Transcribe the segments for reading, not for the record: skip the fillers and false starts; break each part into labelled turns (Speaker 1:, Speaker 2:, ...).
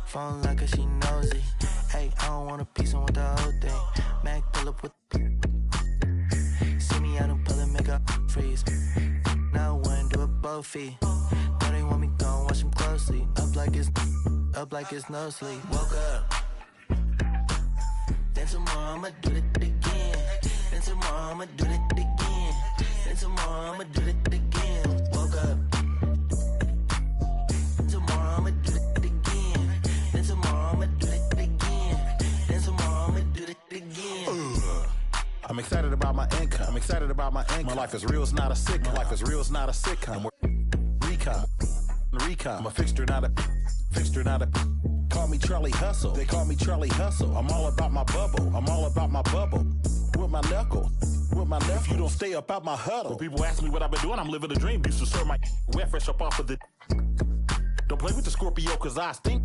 Speaker 1: Phone like a she nosy. Hey, I don't want a piece, I want the whole thing. Mac pull up with. See me out in public, make a freeze. Now one do it both feet. Now they want me gone, watch them closely. Up like it's no sleep. Woke up. Then tomorrow I'ma do it again. Then tomorrow I'ma do it again. Then tomorrow I'ma do it again. Woke up. Then tomorrow I'ma do it again. Then tomorrow I'ma do it again. Then tomorrow I'ma do it again.
Speaker 2: I'm excited about my income. I'm excited about my income. My life is real, it's not a sitcom. My life is real, it's not a sitcom. Recon. I'm a fixture, not a fixture, not a. Call me Charlie Hustle. They call me Charlie Hustle. I'm all about my bubble. I'm all about my bubble. With my knuckle. With my left. If you don't stay up out my huddle. When people ask me what I've been doing, I'm living a dream. Used to serve my wet fresh up off of the. Don't play with the Scorpio, cause I stink.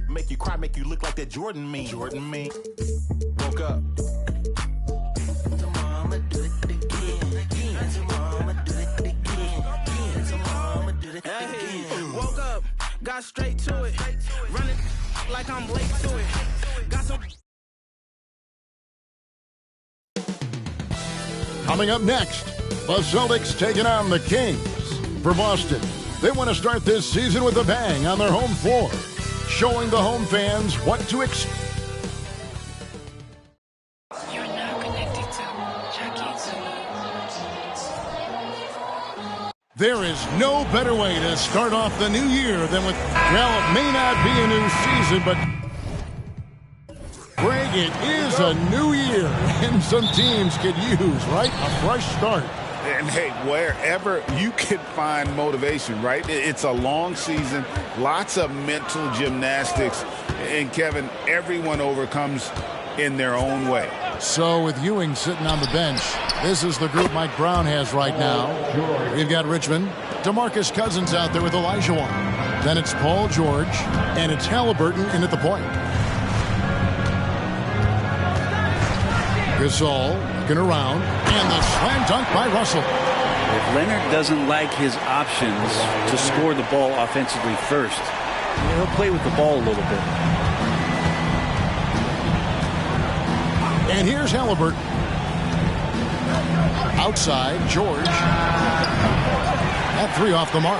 Speaker 2: Make you cry, make you look like that Jordan me. Jordan me. Woke up.
Speaker 1: Tomorrow I'ma do it again. Tomorrow I'ma do it again. Tomorrow I'ma do it again.
Speaker 3: Woke up, got straight to it. Running like I'm late to it. Got some.
Speaker 4: Coming up next, the Celtics taking on the Kings. For Boston, they want to start this season with a bang on their home floor, showing the home fans what to expect.
Speaker 5: You're now connected to Jackie.
Speaker 4: There is no better way to start off the new year than with, well, it may not be a new season, but Greg, it is a new year, and some teams could use, right, a fresh start.
Speaker 6: And, hey, wherever you can find motivation, right? It's a long season, lots of mental gymnastics, and, Kevin, everyone overcomes in their own way.
Speaker 4: So with Ewing sitting on the bench, this is the group Mike Brown has right now. We've got Richmond, DeMarcus Cousins out there with Olajuwon. Then it's Paul George, and it's Halliburton in at the point. Gasol looking around, and the slam dunk by Russell.
Speaker 7: If Leonard doesn't like his options to score the ball offensively first, he'll play with the ball a little bit.
Speaker 4: And here's Halliburton. Outside, George. That three off the mark.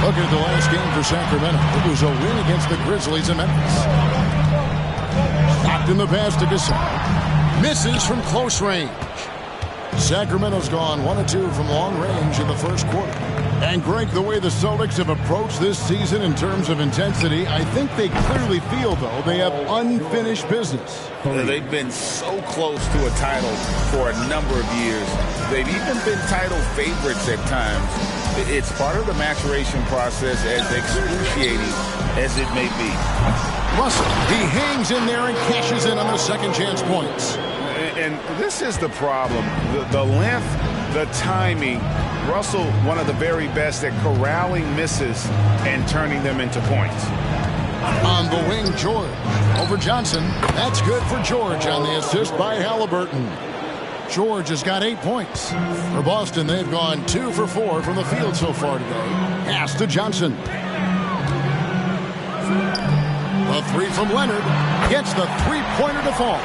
Speaker 4: Look at the last game for Sacramento. It was a win against the Grizzlies in Memphis. Stopped in the pass to Gasol. Misses from close range. Sacramento's gone 1 of 2 from long range in the first quarter. And Greg, the way the Celtics have approached this season in terms of intensity, I think they clearly feel, though, they have unfinished business.
Speaker 6: They've been so close to a title for a number of years. They've even been title favorites at times. It's part of the maturation process, as excruciating as it may be.
Speaker 4: Russell, he hangs in there and cashes in on the second chance points.
Speaker 6: And this is the problem. The length, the timing. Russell, one of the very best at corralling misses and turning them into points.
Speaker 4: On the wing, George. Over Johnson. That's good for George on the assist by Halliburton. George has got 8 points. For Boston, they've gone 2 for 4 from the field so far today. Pass to Johnson. The three from Leonard gets the three-pointer to fall.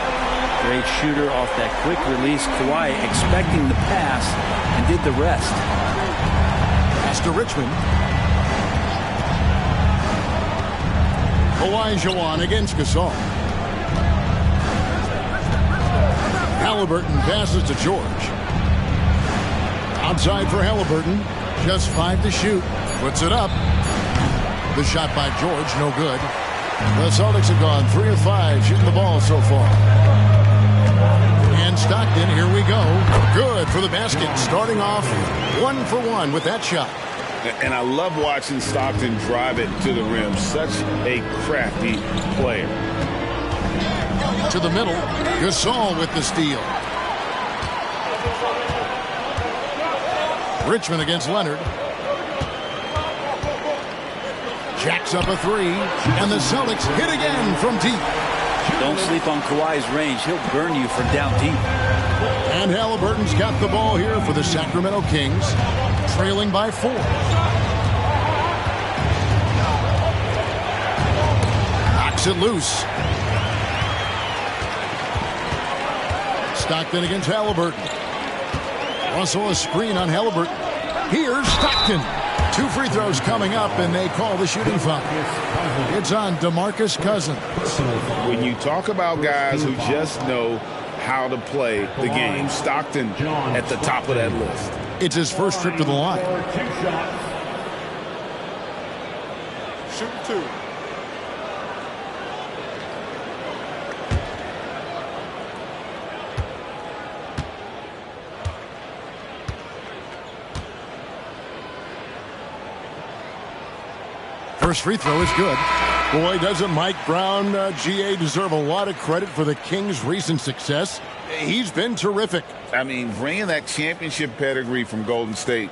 Speaker 7: Great shooter off that quick release. Kawhi expecting the pass and did the rest.
Speaker 4: Pass to Richmond. Olajuwon against Gasol. Halliburton passes to George. Outside for Halliburton. Just 5 to shoot. Puts it up. The shot by George, no good. The Celtics have gone 3 of 5 shooting the ball so far. And Stockton, here we go. Good for the basket. Starting off 1 for 1 with that shot.
Speaker 6: And I love watching Stockton drive it to the rim. Such a crafty player.
Speaker 4: To the middle. Gasol with the steal. Richmond against Leonard. Jacks up a three, and the Celtics hit again from deep.
Speaker 7: Don't sleep on Kawhi's range. He'll burn you from down deep.
Speaker 4: And Halliburton's got the ball here for the Sacramento Kings, trailing by 4. Kicks it loose. Stockton against Halliburton. Russell a screen on Halliburton. Here's Stockton. 2 free throws coming up, and they call the shooting foul. It's on DeMarcus Cousins.
Speaker 6: When you talk about guys who just know how to play the game, Stockton at the top of that list.
Speaker 4: It's his first trip to the line.
Speaker 2: Shoot 2.
Speaker 4: First free throw is good. Boy, doesn't Mike Brown, GA, deserve a lot of credit for the Kings' recent success. He's been terrific.
Speaker 6: I mean, bringing that championship pedigree from Golden State,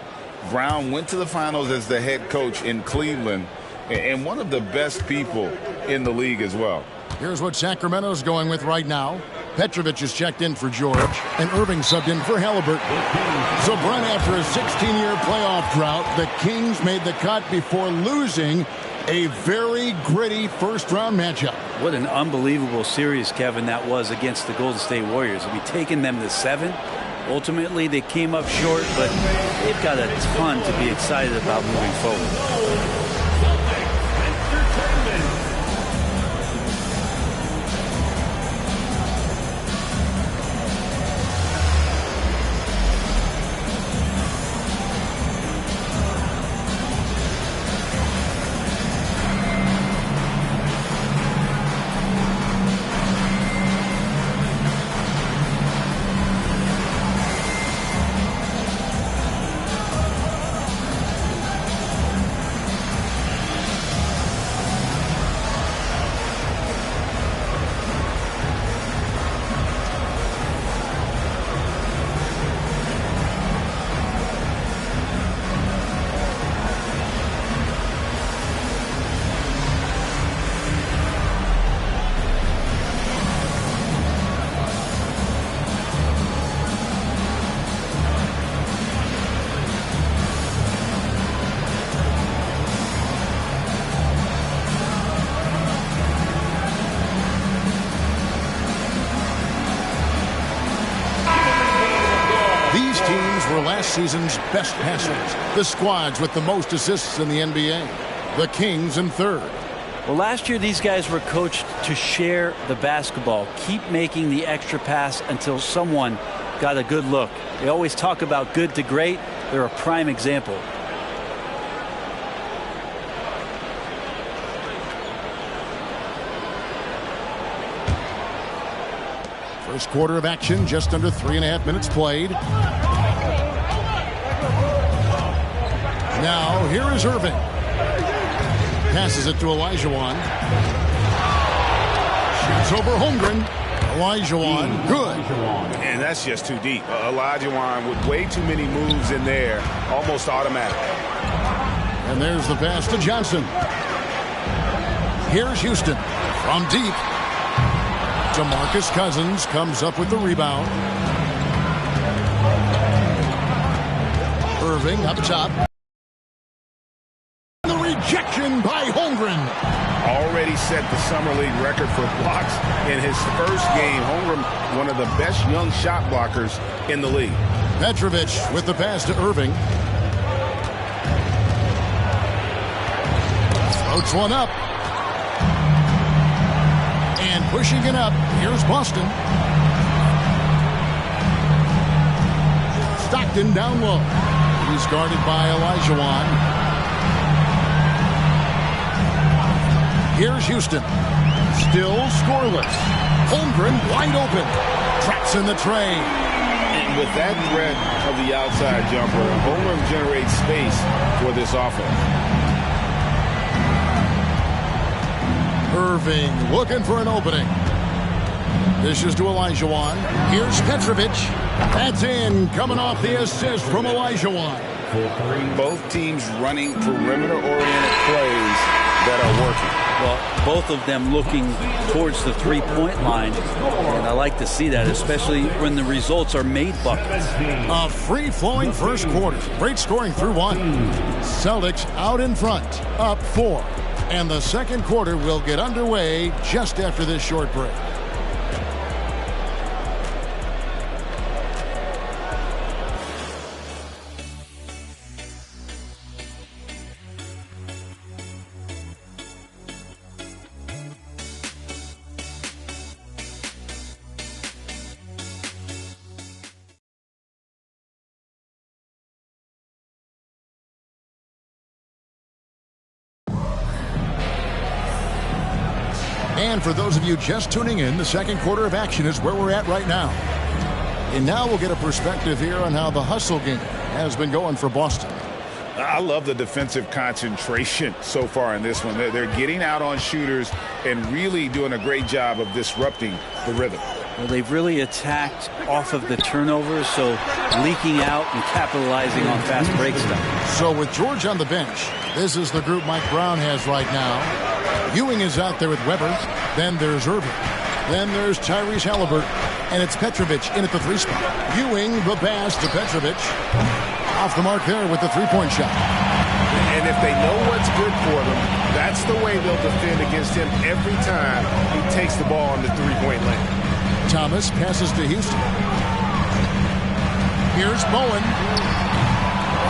Speaker 6: Brown went to the finals as the head coach in Cleveland and one of the best people in the league as well.
Speaker 4: Here's what Sacramento's going with right now. Petrovic is checked in for George, and Irving subbed in for Halliburton. So, Brent, after a 16-year playoff drought, the Kings made the cut before losing a very gritty first-round matchup.
Speaker 7: What an unbelievable series, Kevin, that was against the Golden State Warriors. I mean, taking them to 7. Ultimately, they came up short, but they've got a ton to be excited about moving forward.
Speaker 4: Last season's best passers, the squads with the most assists in the NBA, the Kings in third.
Speaker 7: Well, last year these guys were coached to share the basketball, keep making the extra pass until someone got a good look. They always talk about good to great. They're a prime example.
Speaker 4: First quarter of action, just under 3.5 minutes played. Now, here is Irving. Passes it to Olajuwon. Shoots over Holmgren. Olajuwon, good.
Speaker 6: And that's just too deep. Olajuwon with way too many moves in there, almost automatic.
Speaker 4: And there's the pass to Johnson. Here's Houston from deep. DeMarcus Cousins comes up with the rebound. Irving up top. The rejection by Holmgren.
Speaker 6: Already set the Summer League record for blocks in his first game. Holmgren, one of the best young shot blockers in the league.
Speaker 4: Petrovic with the pass to Irving. Floats one up. And pushing it up, here's Boston. Stockton down low. He's guarded by Olajuwon. Here's Houston. Still scoreless. Holmgren wide open. Traps in the tray.
Speaker 6: And with that threat of the outside jumper, Holmgren generates space for this offense.
Speaker 4: Irving looking for an opening. Dishes to Olajuwon. Here's Petrovic. That's in. Coming off the assist from Olajuwon.
Speaker 6: Both teams running perimeter-oriented plays that are working.
Speaker 7: Well, both of them looking towards the three-point line, and I like to see that, especially when the results are made buckets.
Speaker 4: A free-flowing first quarter. Great scoring through one. Celtics out in front, up 4. And the second quarter will get underway just after this short break. And for those of you just tuning in, the second quarter of action is where we're at right now. And now we'll get a perspective here on how the hustle game has been going for Boston.
Speaker 6: I love the defensive concentration so far in this one. They're getting out on shooters and really doing a great job of disrupting the rhythm.
Speaker 7: Well, they've really attacked off of the turnovers, so leaking out and capitalizing on fast break stuff.
Speaker 4: So with George on the bench, this is the group Mike Brown has right now. Ewing is out there with Weber. Then there's Irving. Then there's Tyrese Halliburton. And it's Petrovic in at the 3 spot. Ewing, the pass to Petrovic. Off the mark there with the 3-point shot.
Speaker 8: And if they know what's good for them, that's the way they'll defend against him every time he takes the ball on the 3-point lane.
Speaker 4: Thomas passes to Houston. Here's Bowen.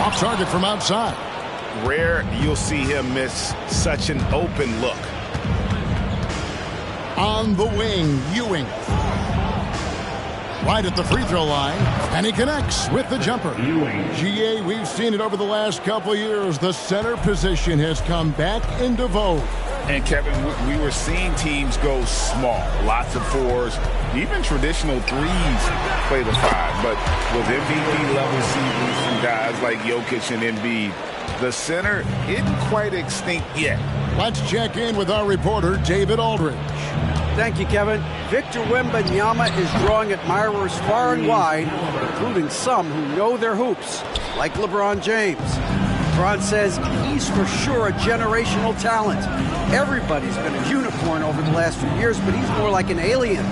Speaker 4: Off target from outside.
Speaker 8: Rare you'll see him miss such an open look.
Speaker 4: On the wing, Ewing. Right at the free throw line, and he connects with the jumper. GA, we've seen it over the last couple years. The center position has come back into vogue.
Speaker 6: And Kevin, we were seeing teams go small, lots of 4s, even traditional 3s play the 5. But with MVP level seasons from guys like Jokic and Embiid, the center isn't quite extinct yet.
Speaker 4: Let's check in with our reporter, David Aldridge.
Speaker 9: Thank you, Kevin. Victor Wembanyama is drawing admirers far and wide, including some who know their hoops, like LeBron James. LeBron says he's for sure a generational talent. Everybody's been a unicorn over the last few years, but he's more like an alien.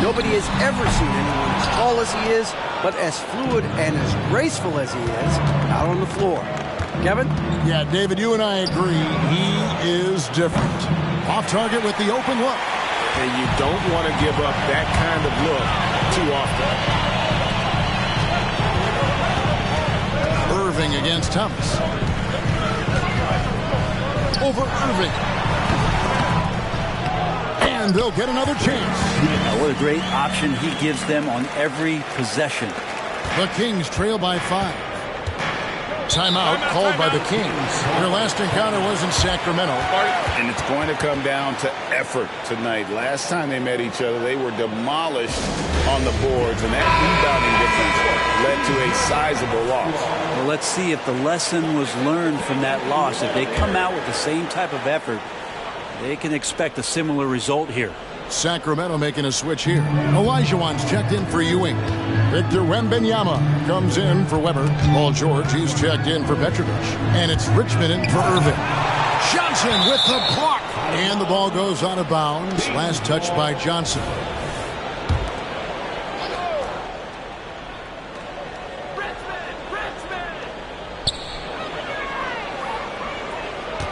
Speaker 9: Nobody has ever seen anyone as tall as he is, but as fluid and as graceful as he is out on the floor. Kevin?
Speaker 4: Yeah, David, you and I agree. He is different. Off target with the open look.
Speaker 8: And you don't want to give up that kind of look too often.
Speaker 4: Irving against Thomas. Over Irving. And they'll get another chance.
Speaker 7: What a great option he gives them on every possession.
Speaker 4: The Kings trail by 5. Timeout called by the Kings. Their last encounter was in Sacramento.
Speaker 6: And it's going to come down to effort tonight. Last time they met each other, they were demolished on the boards, and that rebounding difference led to a sizable loss.
Speaker 7: Well, let's see if the lesson was learned from that loss. If they come out with the same type of effort, they can expect a similar result here.
Speaker 4: Sacramento making a switch here. Olajuwon's checked in for Ewing. Victor Wembanyama comes in for Weber. Paul George, he's checked in for Petrovic. And it's Richmond in for Irving. Johnson with the block. And the ball goes out of bounds. Last touch by Johnson.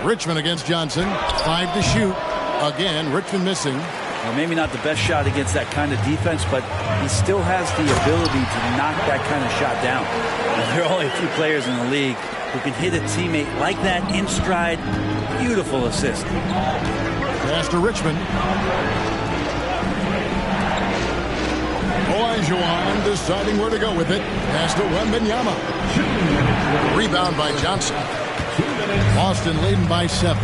Speaker 4: Richmond against Johnson. 5 to shoot. Again, Richmond missing.
Speaker 7: Well, maybe not the best shot against that kind of defense, but he still has the ability to knock that kind of shot down. And there are only a few players in the league who can hit a teammate like that in stride. Beautiful assist.
Speaker 4: Pass to Richmond. Olajuwon deciding where to go with it. Pass to Wembanyama. Rebound by Johnson. Boston leading by 7.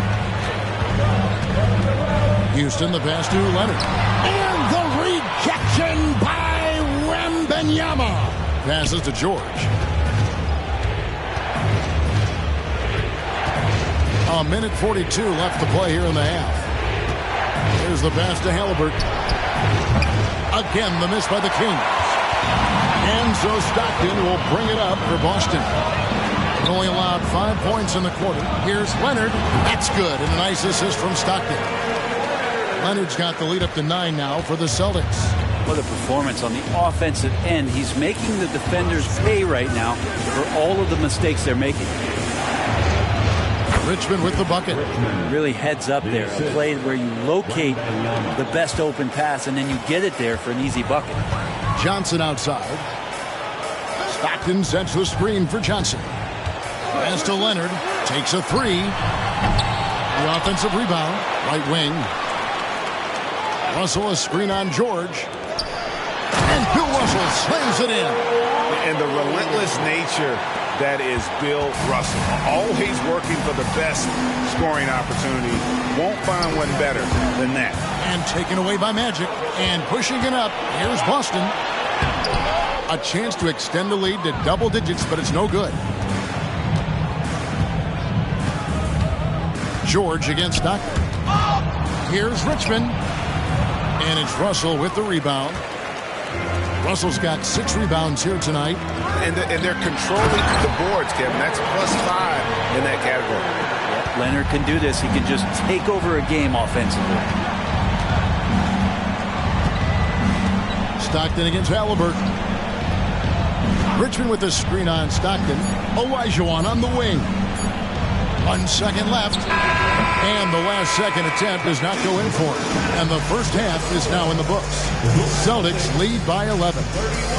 Speaker 4: Houston, the pass to Leonard. And the rejection by Wembanyama. Passes to George. A minute 42 left to play here in the half. Here's the pass to Halliburton. Again, the miss by the Kings. And so Stockton will bring it up for Boston. Only allowed 5 points in the quarter. Here's Leonard. That's good. And a nice assist from Stockton. Leonard's got the lead up to 9 now for the Celtics.
Speaker 7: What a performance on the offensive end. He's making the defenders pay right now for all of the mistakes they're making.
Speaker 4: Richmond with the bucket.
Speaker 7: Really heads up there. A play where you locate the best open pass and then you get it there for an easy bucket.
Speaker 4: Johnson outside. Stockton sets the screen for Johnson. Pass to Leonard. Takes a three. The offensive rebound. Right wing. Russell a screen on George. And Bill Russell slams it in.
Speaker 8: And the relentless nature that is Bill Russell. Always working for the best scoring opportunity. Won't find one better than that.
Speaker 4: And taken away by Magic. And pushing it up. Here's Boston. A chance to extend the lead to double digits, but it's no good. George against Stockton. Here's Richmond. And it's Russell with the rebound. Russell's got 6 rebounds here tonight.
Speaker 8: And they're controlling the boards, Kevin. That's +5 in that category.
Speaker 7: Yep, Leonard can do this. He can just take over a game offensively.
Speaker 4: Stockton against Halliburton. Richmond with the screen on Stockton. Olajuwon on the wing. 1 second left. And the last second attempt does not go in for it. And the first half is now in the books. Celtics lead by 11.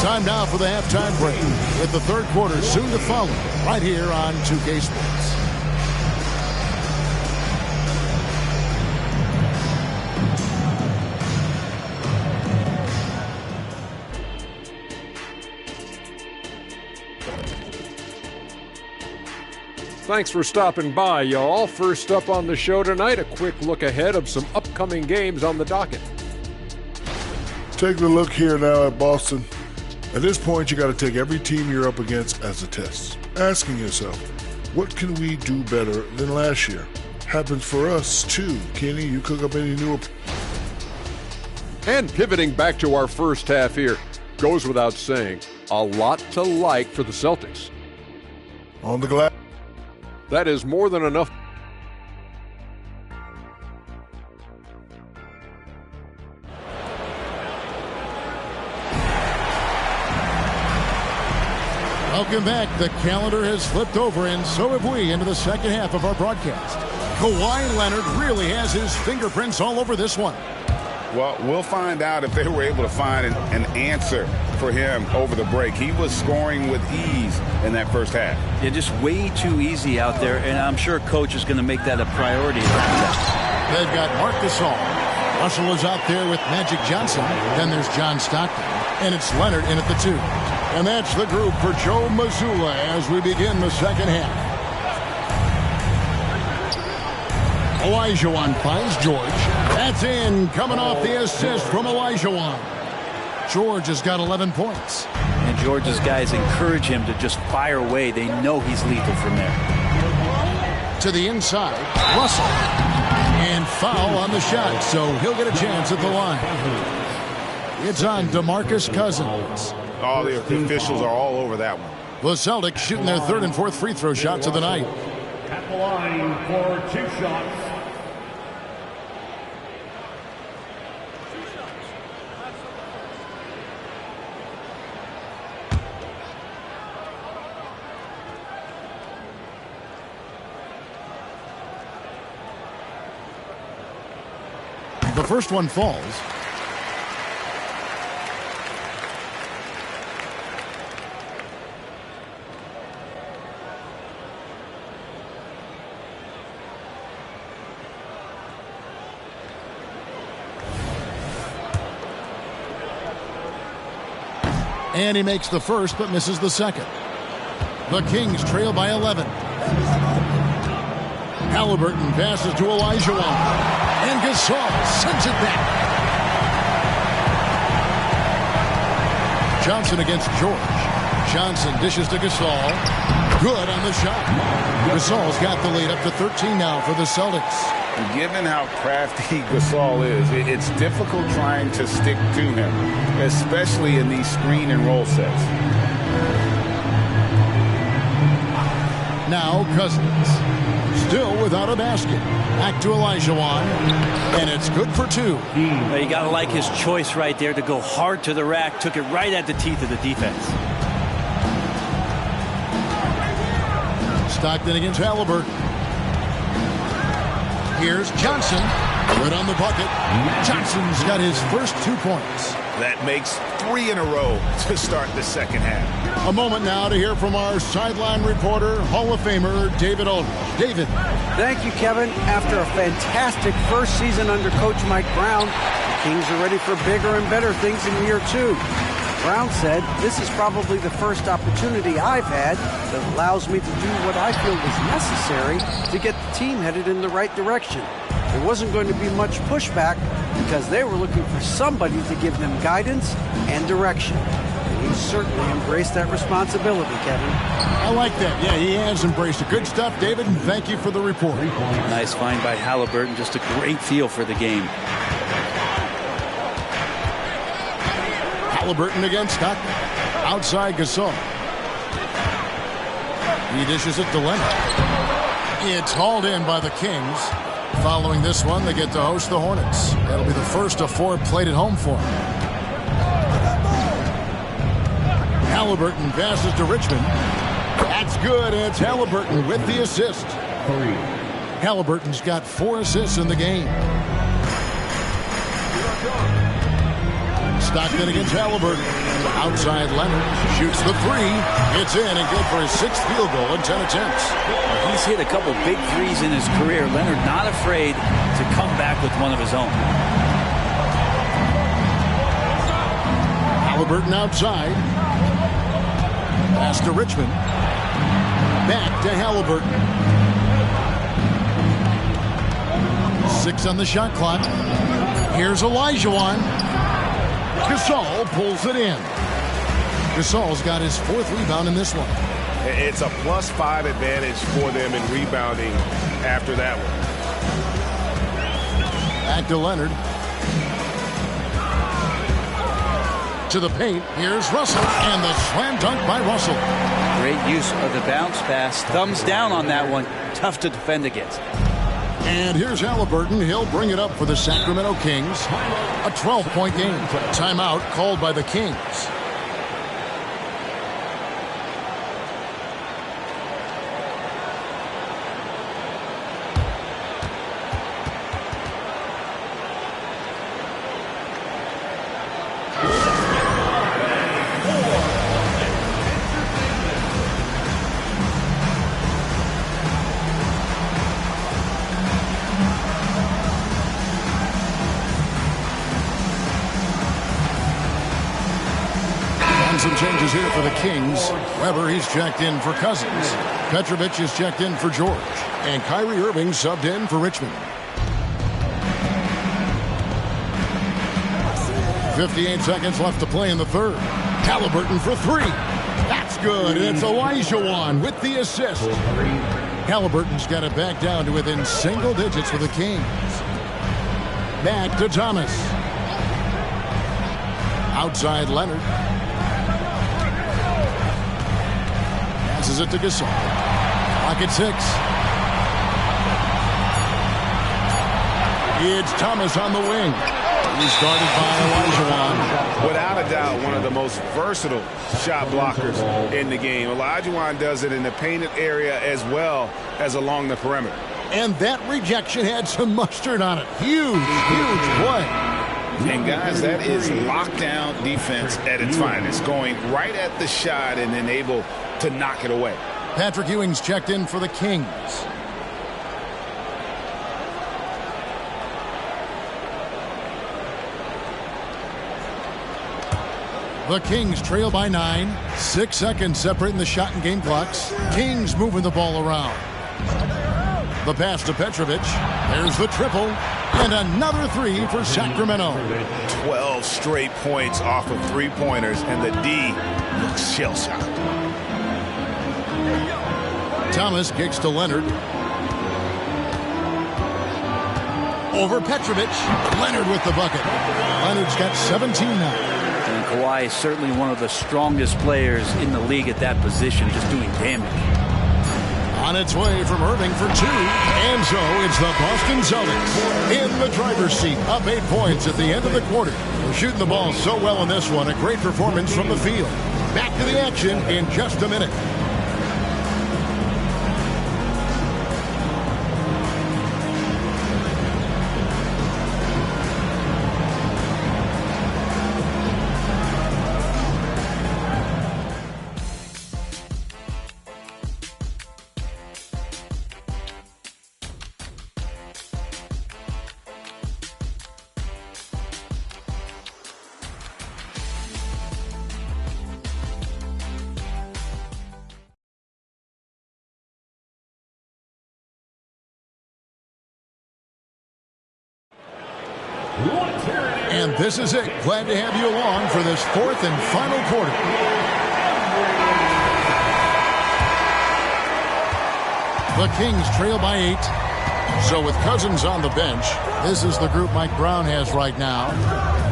Speaker 4: Time now for the halftime break, with the third quarter soon to follow, right here on 2K Sports.
Speaker 10: Thanks for stopping by, y'all. First up on the show tonight, a quick look ahead of some upcoming games on the docket.
Speaker 11: Taking a look here now at Boston. At this point, you got to take every team you're up against as a test. Asking yourself, what can we do better than last year? Happens for us, too. Kenny, you cook up any new...
Speaker 10: And pivoting back to our first half here, goes without saying, a lot to like for the Celtics.
Speaker 11: On the glass.
Speaker 10: That is more than enough.
Speaker 4: Welcome back. The calendar has flipped over, and so have we, into the second half of our broadcast. Kawhi Leonard really has his fingerprints all over this one.
Speaker 6: Well, we'll find out if they were able to find an answer for him over the break. He was scoring with ease in that first half.
Speaker 7: Yeah, just way too easy out there, and I'm sure coach is going to make that a priority.
Speaker 4: They've got Marc Gasol. Russell is out there with Magic Johnson. Then there's John Stockton. And it's Leonard in at the 2. And that's the group for Joe Mazzulla as we begin the second half. Olajuwon finds George. That's in, coming off the assist from Olajuwon. George has got 11 points.
Speaker 7: And George's guys encourage him to just fire away. They know he's lethal from there.
Speaker 4: To the inside, Russell. And foul on the shot, so he'll get a chance at the line. It's on DeMarcus Cousins.
Speaker 8: Oh, the officials are all over that one.
Speaker 4: The Celtics shooting their third and fourth free throw shots of the night.
Speaker 12: At the line for 2 shots.
Speaker 4: The first one falls. And he makes the first, but misses the second. The Kings trail by 11. Halliburton passes to Olajuwon. And Gasol sends it back. Johnson against George. Johnson dishes to Gasol. Good on the shot. Gasol's got the lead up to 13 now for the Celtics.
Speaker 6: Given how crafty Gasol is, it's difficult trying to stick to him, especially in these screen and roll sets.
Speaker 4: Now Cousins, still without a basket. Back to Olajuwon, and it's good for 2.
Speaker 7: You got to like his choice right there to go hard to the rack. Took it right at the teeth of the defense.
Speaker 4: Stockton against Halliburton. Here's Johnson. Good on the bucket. Johnson's got his first 2 points.
Speaker 8: That makes 3 in a row to start the second half.
Speaker 4: A moment now to hear from our sideline reporter, Hall of Famer David Aldridge. David.
Speaker 9: Thank you, Kevin. After a fantastic first season under Coach Mike Brown, the Kings are ready for bigger and better things in year 2. Brown said, "This is probably the first opportunity I've had that allows me to do what I feel is necessary to get the team headed in the right direction. There wasn't going to be much pushback because they were looking for somebody to give them guidance and direction." And he certainly embraced that responsibility, Kevin.
Speaker 4: I like that. Yeah, he has embraced it. Good stuff, David, and thank you for the report.
Speaker 7: Nice find by Halliburton. Just a great feel for the game.
Speaker 4: Halliburton against Stockton. Outside Gasol. He dishes it to Leonard. It's hauled in by the Kings. Following this one, they get to host the Hornets. That'll be the first of 4 played at home for them. Halliburton passes to Richmond. That's good. It's Halliburton with the assist. Halliburton's got 4 assists in the game. Stockton against Halliburton. Outside Leonard. Shoots the 3. It's in and good for his 6th field goal in 10 attempts.
Speaker 7: He's hit a couple big threes in his career. Leonard not afraid to come back with one of his own.
Speaker 4: Halliburton outside. Pass to Richmond. Back to Halliburton. 6 on the shot clock. Here's Olajuwon. Gasol pulls it in. Gasol's got his 4th rebound in this one.
Speaker 8: It's a +5 advantage for them in rebounding after that one.
Speaker 4: Back to Leonard. To the paint. Here's Russell. And the slam dunk by Russell.
Speaker 7: Great use of the bounce pass. Thumbs down on that one. Tough to defend against.
Speaker 4: And here's Halliburton. He'll bring it up for the Sacramento Kings. A 12-point game. Timeout called by the Kings. Some changes here for the Kings. Weber, he's checked in for Cousins. Petrovic is checked in for George. And Kyrie Irving subbed in for Richmond. 58 seconds left to play in the third. Halliburton for 3. That's good. It's Olajuwon with the assist. Halliburton's got it back down to within single digits for the Kings. Back to Thomas. Outside Leonard. Passes it to Gasol. Pocket 6. It's Thomas on the wing. He's guarded by Olajuwon.
Speaker 8: Without a doubt, one of the most versatile shot blockers in the game. Olajuwon does it in the painted area as well as along the perimeter.
Speaker 4: And that rejection had some mustard on it. Huge, huge play.
Speaker 6: And guys, that is lockdown defense at its finest. Going right at the shot and then able to knock it away.
Speaker 4: Patrick Ewing's checked in for the Kings. The Kings trail by 9. 6 seconds separating the shot and game clocks. Kings moving the ball around. The pass to Petrovic. There's the triple. And another 3 for Sacramento.
Speaker 8: 12 straight points off of 3-pointers, and the D looks shell-shocked.
Speaker 4: Thomas kicks to Leonard. Over Petrovic. Leonard with the bucket. Leonard's got 17 now.
Speaker 7: And Kawhi is certainly one of the strongest players in the league at that position, just doing damage.
Speaker 4: On its way from Irving for 2. And so it's the Boston Celtics in the driver's seat, up 8 points at the end of the quarter. We're shooting the ball so well in this one. A great performance from the field. Back to the action in just a minute. And this is it. Glad to have you along for this fourth and final quarter. The Kings trail by 8. So with Cousins on the bench, this is the group Mike Brown has right now.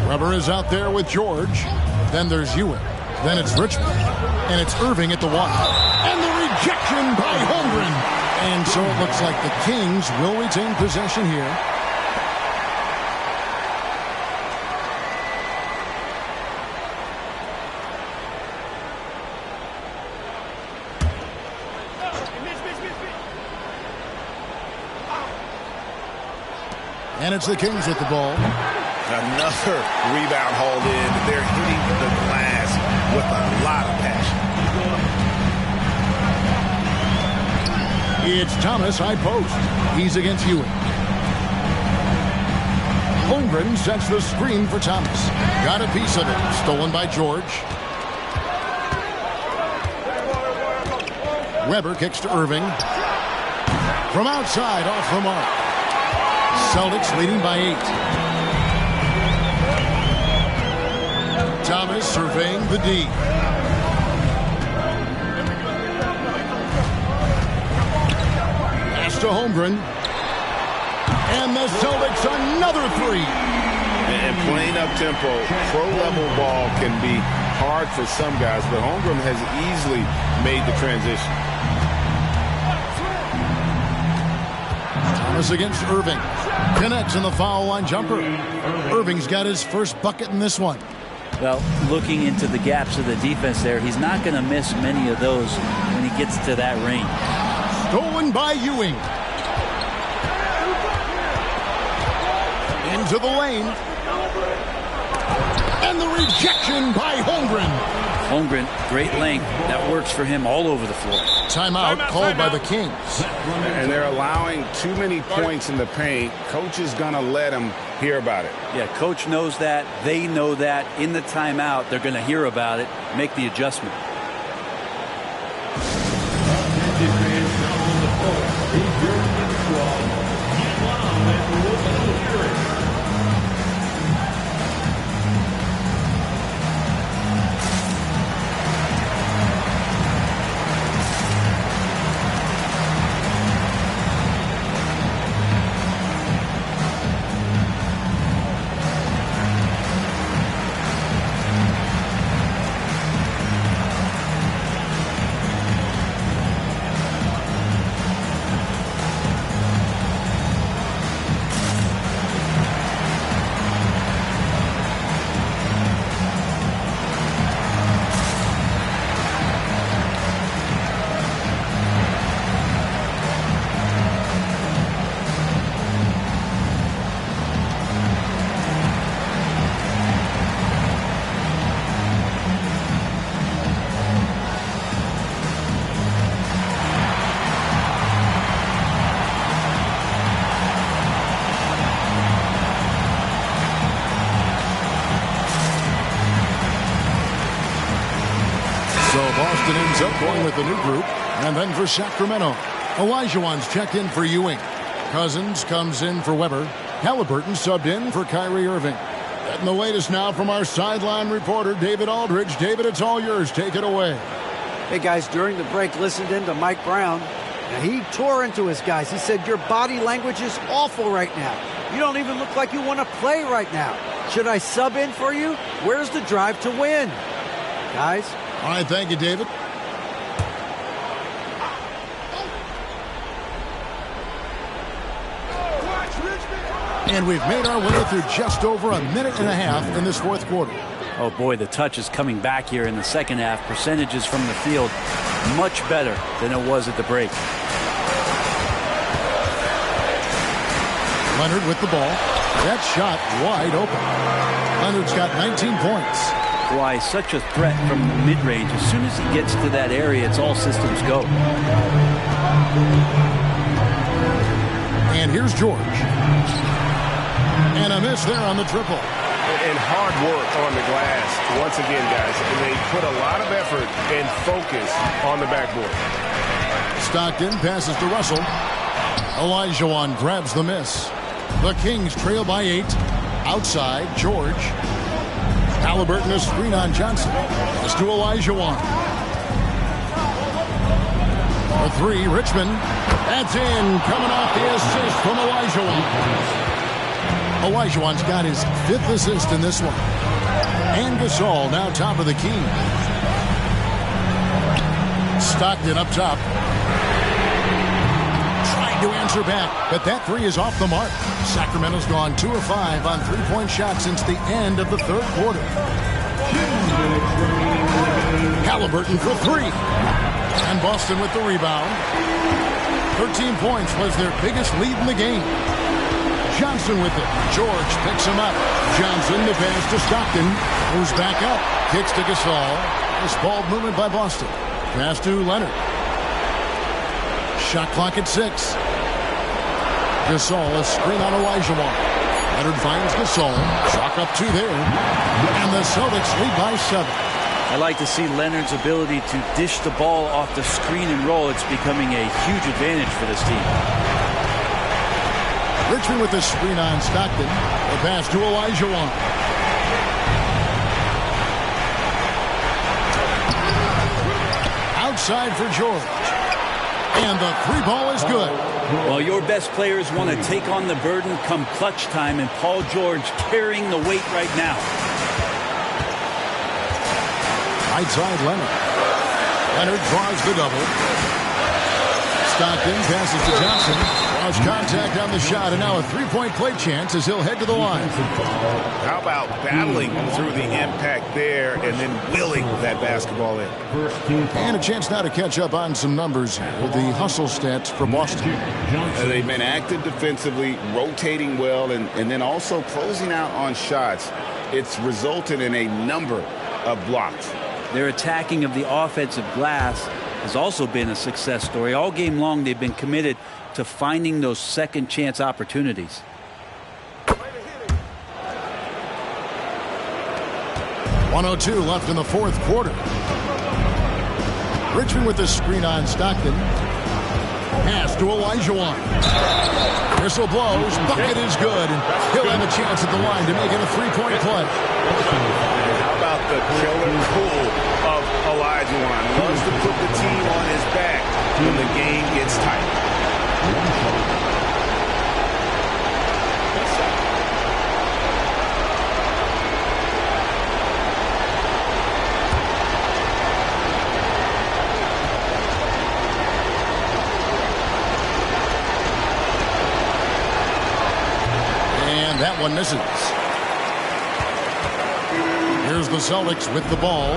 Speaker 4: Weber is out there with George. Then there's Ewing. Then it's Richmond. And it's Irving at the 1. And the rejection by Holmgren. And so it looks like the Kings will retain possession here. And it's the Kings with the ball.
Speaker 8: Another rebound hauled in. They're hitting the glass with a lot of passion.
Speaker 4: It's Thomas high post. He's against Ewing. Holmgren sets the screen for Thomas. Got a piece of it. Stolen by George. Weber kicks to Irving. From outside, off the mark. Celtics leading by 8. Thomas surveying the D. Pass to Holmgren. And the Celtics another 3.
Speaker 8: And playing up tempo, pro-level ball can be hard for some guys, but Holmgren has easily made the transition.
Speaker 4: Thomas against Irving. Connects in the foul line jumper. Irving's got his first bucket in this one.
Speaker 7: Well, looking into the gaps of the defense there, he's not going to miss many of those when he gets to that range.
Speaker 4: Stolen by Ewing. Into the lane. And the rejection by Holmgren.
Speaker 7: Holmgren, great length. That works for him all over the floor.
Speaker 4: Timeout called by the Kings.
Speaker 8: And they're allowing too many points in the paint. Coach is going to let them hear about it.
Speaker 7: Yeah, coach knows that. They know that. In the timeout, they're going to hear about it, make the adjustment.
Speaker 4: Boston ends up going with the new group. And then for Sacramento, Olajuwon's checked in for Ewing. Cousins comes in for Weber. Halliburton subbed in for Kyrie Irving. And the latest now from our sideline reporter, David Aldridge. David, it's all yours. Take it away.
Speaker 9: Hey, guys, during the break, listened in to Mike Brown. Now, he tore into his guys. He said, your body language is awful right now. You don't even look like you want to play right now. Should I sub in for you? Where's the drive to win? Guys?
Speaker 4: All right, thank you, David. And we've made our way through just over a minute and a half in this fourth quarter.
Speaker 7: Oh, boy, the touch is coming back here in the second half. Percentages from the field much better than it was at the break.
Speaker 4: Leonard with the ball. That shot wide open. Leonard's got 19 points.
Speaker 7: Why, such a threat from the mid-range. As soon as he gets to that area, it's all systems go.
Speaker 4: And here's George. And a miss there on the triple.
Speaker 8: And hard work on the glass. Once again, guys, they put a lot of effort and focus on the backboard.
Speaker 4: Stockton passes to Russell. Olajuwon grabs the miss. The Kings trail by 8. Outside, George. Halliburton a screen on Johnson. Pass to Olajuwon. For three, Richmond. That's in. Coming off the assist from Olajuwon. Olajuwon's got his 5th assist in this one. And Gasol now top of the key. Stockton up top. Trying to answer back, but that three is off the mark. Sacramento's gone 2 of 5 on three-point shots since the end of the third quarter. Halliburton for three. And Boston with the rebound. 13 points was their biggest lead in the game. Johnson with it. George picks him up. Johnson, the pass to Stockton. Moves back up. Kicks to Gasol. This ball movement by Boston. Pass to Leonard. Shot clock at 6. Gasol, a screen on Olajuwon. Leonard finds Gasol. Chalk up 2 there. And the Celtics lead by 7.
Speaker 7: I like to see Leonard's ability to dish the ball off the screen and roll. It's becoming a huge advantage for this team.
Speaker 4: Richmond with the screen on Stockton. The pass to Olajuwon. Outside for George. And the three ball is good.
Speaker 7: Well, your best players want to take on the burden come clutch time, and Paul George carrying the weight right now.
Speaker 4: Right side, Leonard. Leonard draws the double. Stockton passes to Johnson. Draws contact on the shot, and now a three-point play chance as he'll head to the line.
Speaker 8: How about battling through the impact there and then willing that basketball in?
Speaker 4: And a chance now to catch up on some numbers with the hustle stats for Boston.
Speaker 6: They've been active defensively, rotating well, and then also closing out on shots. It's resulted in a number of blocks.
Speaker 7: Their attacking of the offensive glass has also been a success story. All game long, they've been committed to finding those second chance opportunities.
Speaker 4: .102 left in the fourth quarter. Richmond with the screen on Stockton. Pass to Olajuwon. Whistle blows. Bucket is good. And he'll have a chance at the line to make it a three-point play.
Speaker 8: How about the killer pull of Olajuwon? Loves to put the team on his back when the game gets tight.
Speaker 4: And that one misses. Here's the Celtics with the ball,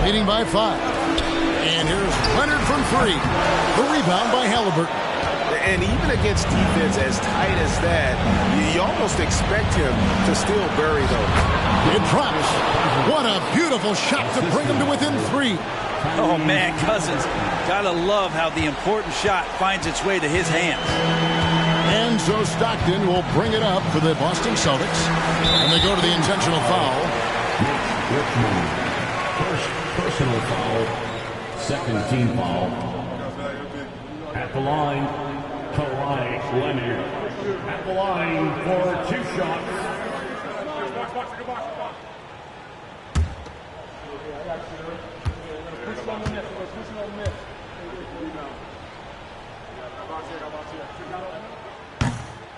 Speaker 4: leading by 5. And here's Leonard from 3. The rebound by Halliburton.
Speaker 8: And even against defense as tight as that, you almost expect him to still bury those.
Speaker 4: It drops. What a beautiful shot to bring him to within 3.
Speaker 7: Oh, man, Cousins. Gotta love how the important shot finds its way to his hands.
Speaker 4: And so Stockton will bring it up for the Boston Celtics. And they go to the intentional foul.
Speaker 12: First personal foul, second team foul. At the line, Kawhi Leonard. At the line for 2 shots.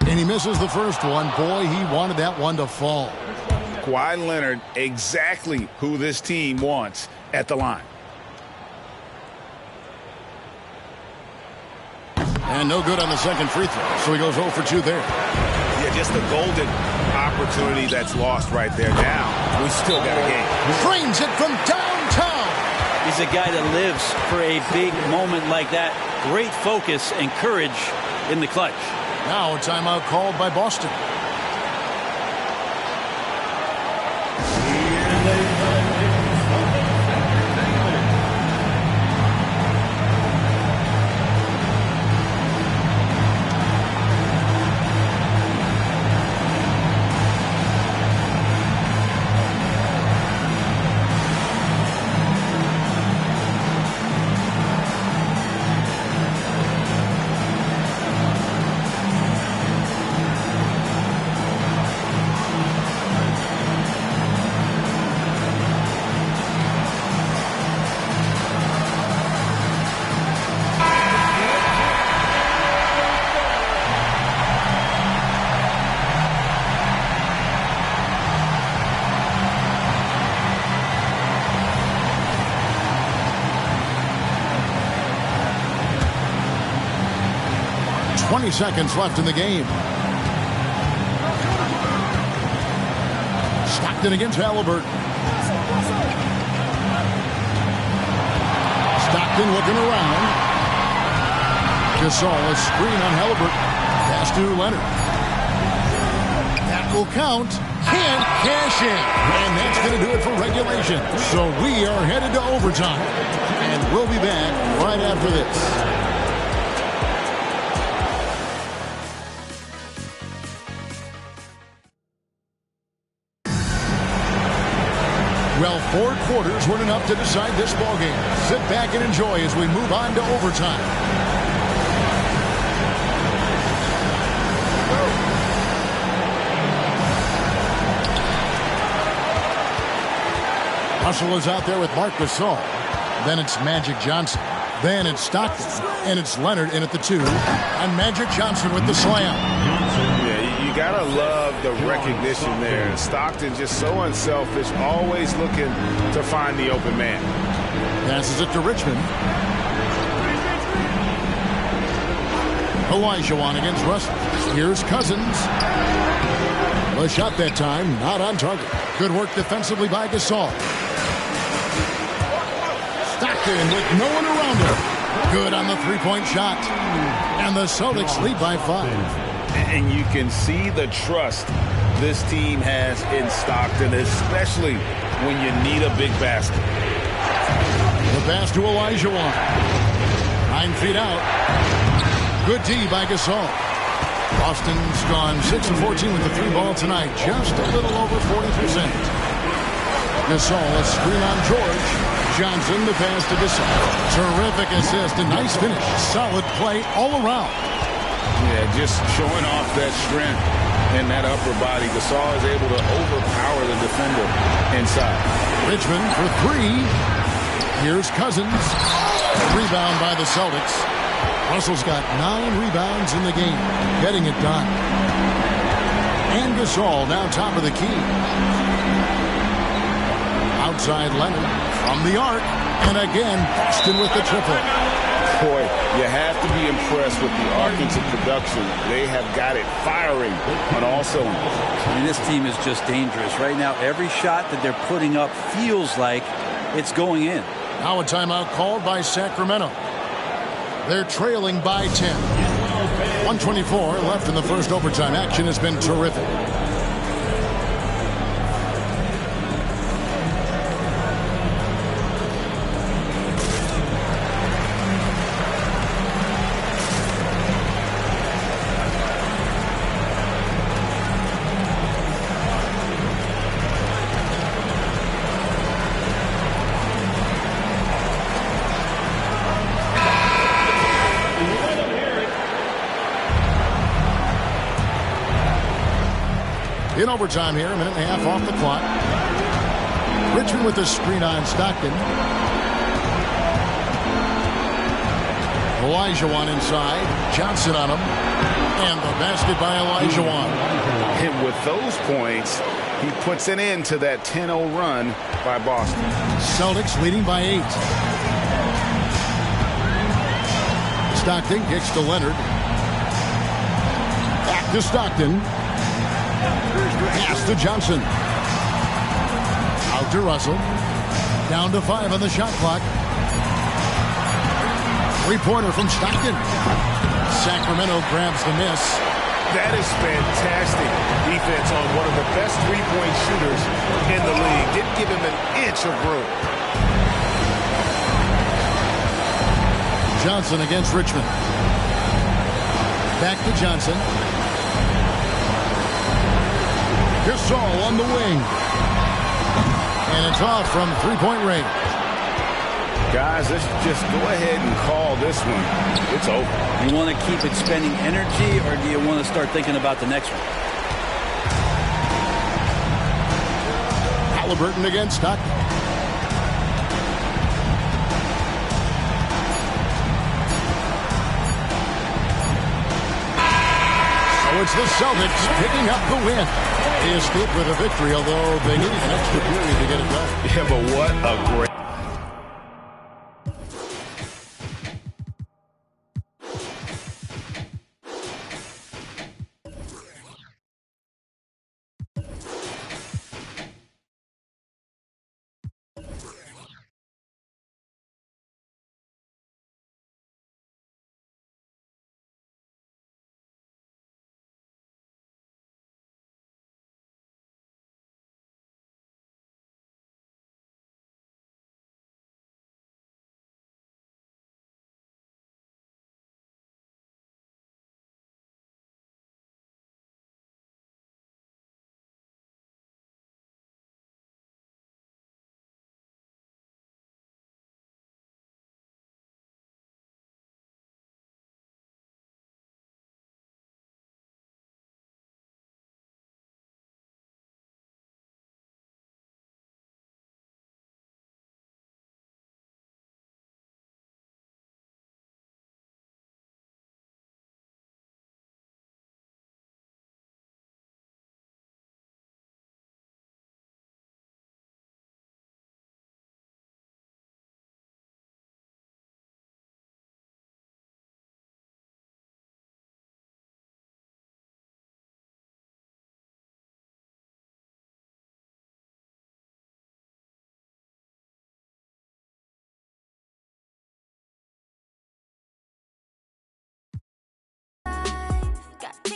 Speaker 4: And he misses the first one. Boy, he wanted that one to fall.
Speaker 6: Kawhi Leonard, exactly who this team wants at the line.
Speaker 4: And no good on the second free throw, so he goes 0 for 2 there.
Speaker 8: Yeah, just a golden opportunity that's lost right there. Now, we still got a game.
Speaker 4: Frames it from downtown.
Speaker 7: He's a guy that lives for a big moment like that. Great focus and courage in the clutch.
Speaker 4: Now a timeout called by Boston. 20 seconds left in the game. Stockton against Halliburton. Stockton looking around. Gasol, a screen on Halliburton. Pass to Leonard. That will count. Can't cash in. And that's going to do it for regulation. So we are headed to overtime. And we'll be back right after this. Well, 4 quarters weren't enough to decide this ballgame. Sit back and enjoy as we move on to overtime. Russell is out there with Marc Gasol. Then it's Magic Johnson. Then it's Stockton. And it's Leonard in at the 2. And Magic Johnson with the slam.
Speaker 8: Yeah, you gotta love the recognition there. Stockton just so unselfish, always looking to find the open man.
Speaker 4: Passes it to Richmond. Olajuwon against Russell. Here's Cousins. A shot that time, not on target. Good work defensively by Gasol. Stockton with no one around him. Good on the three-point shot. And the Celtics lead by 5.
Speaker 6: And you can see the trust this team has in Stockton, especially when you need a big basket.
Speaker 4: The pass to Olajuwon. 9 feet out. Good D by Gasol. Boston's gone 6 of 14 with the 3 ball tonight. Just a little over 40%. Gasol, a screen on George. Johnson, the pass to Gasol. Terrific assist, a nice finish. Solid play all around.
Speaker 6: Yeah, just showing off that strength and that upper body. Gasol is able to overpower the defender inside.
Speaker 4: Richmond for 3. Here's Cousins. Rebound by the Celtics. Russell's got 9 rebounds in the game, getting it done. And Gasol now top of the key. Outside Leonard from the arc. And again, Boston with the triple.
Speaker 6: Boy, you have to be impressed with the offensive production. They have got it firing on all cylinders.
Speaker 7: I mean, this team is just dangerous. Right now, every shot that they're putting up feels like it's going in.
Speaker 4: Now a timeout called by Sacramento. They're trailing by 10. 124 left in the first overtime. Action has been terrific. In overtime here, a minute and a half off the clock. Richmond with the screen on Stockton. Olajuwon inside. Johnson on him. And the basket by Olajuwon.
Speaker 8: And with those points, he puts an end to that 10-0 run by Boston.
Speaker 4: Celtics leading by 8. Stockton kicks to Leonard. Back to Stockton. Pass to Johnson. Out to Russell. Down to 5 on the shot clock. 3-pointer from Stockton. Sacramento grabs the miss.
Speaker 8: That is fantastic defense on one of the best three-point shooters in the league. Didn't give him an inch of room.
Speaker 4: Johnson against Richmond. Back to Johnson. Gasol on the wing. And it's off from three-point range.
Speaker 8: Guys, let's just go ahead and call this one. It's over.
Speaker 7: You want to keep expending energy, or do you want to start thinking about the next one?
Speaker 4: Halliburton against Stockton. So it's the Celtics picking up the win. They escaped with a victory, although they needed an extra period to get it done.
Speaker 8: Yeah, but what a great...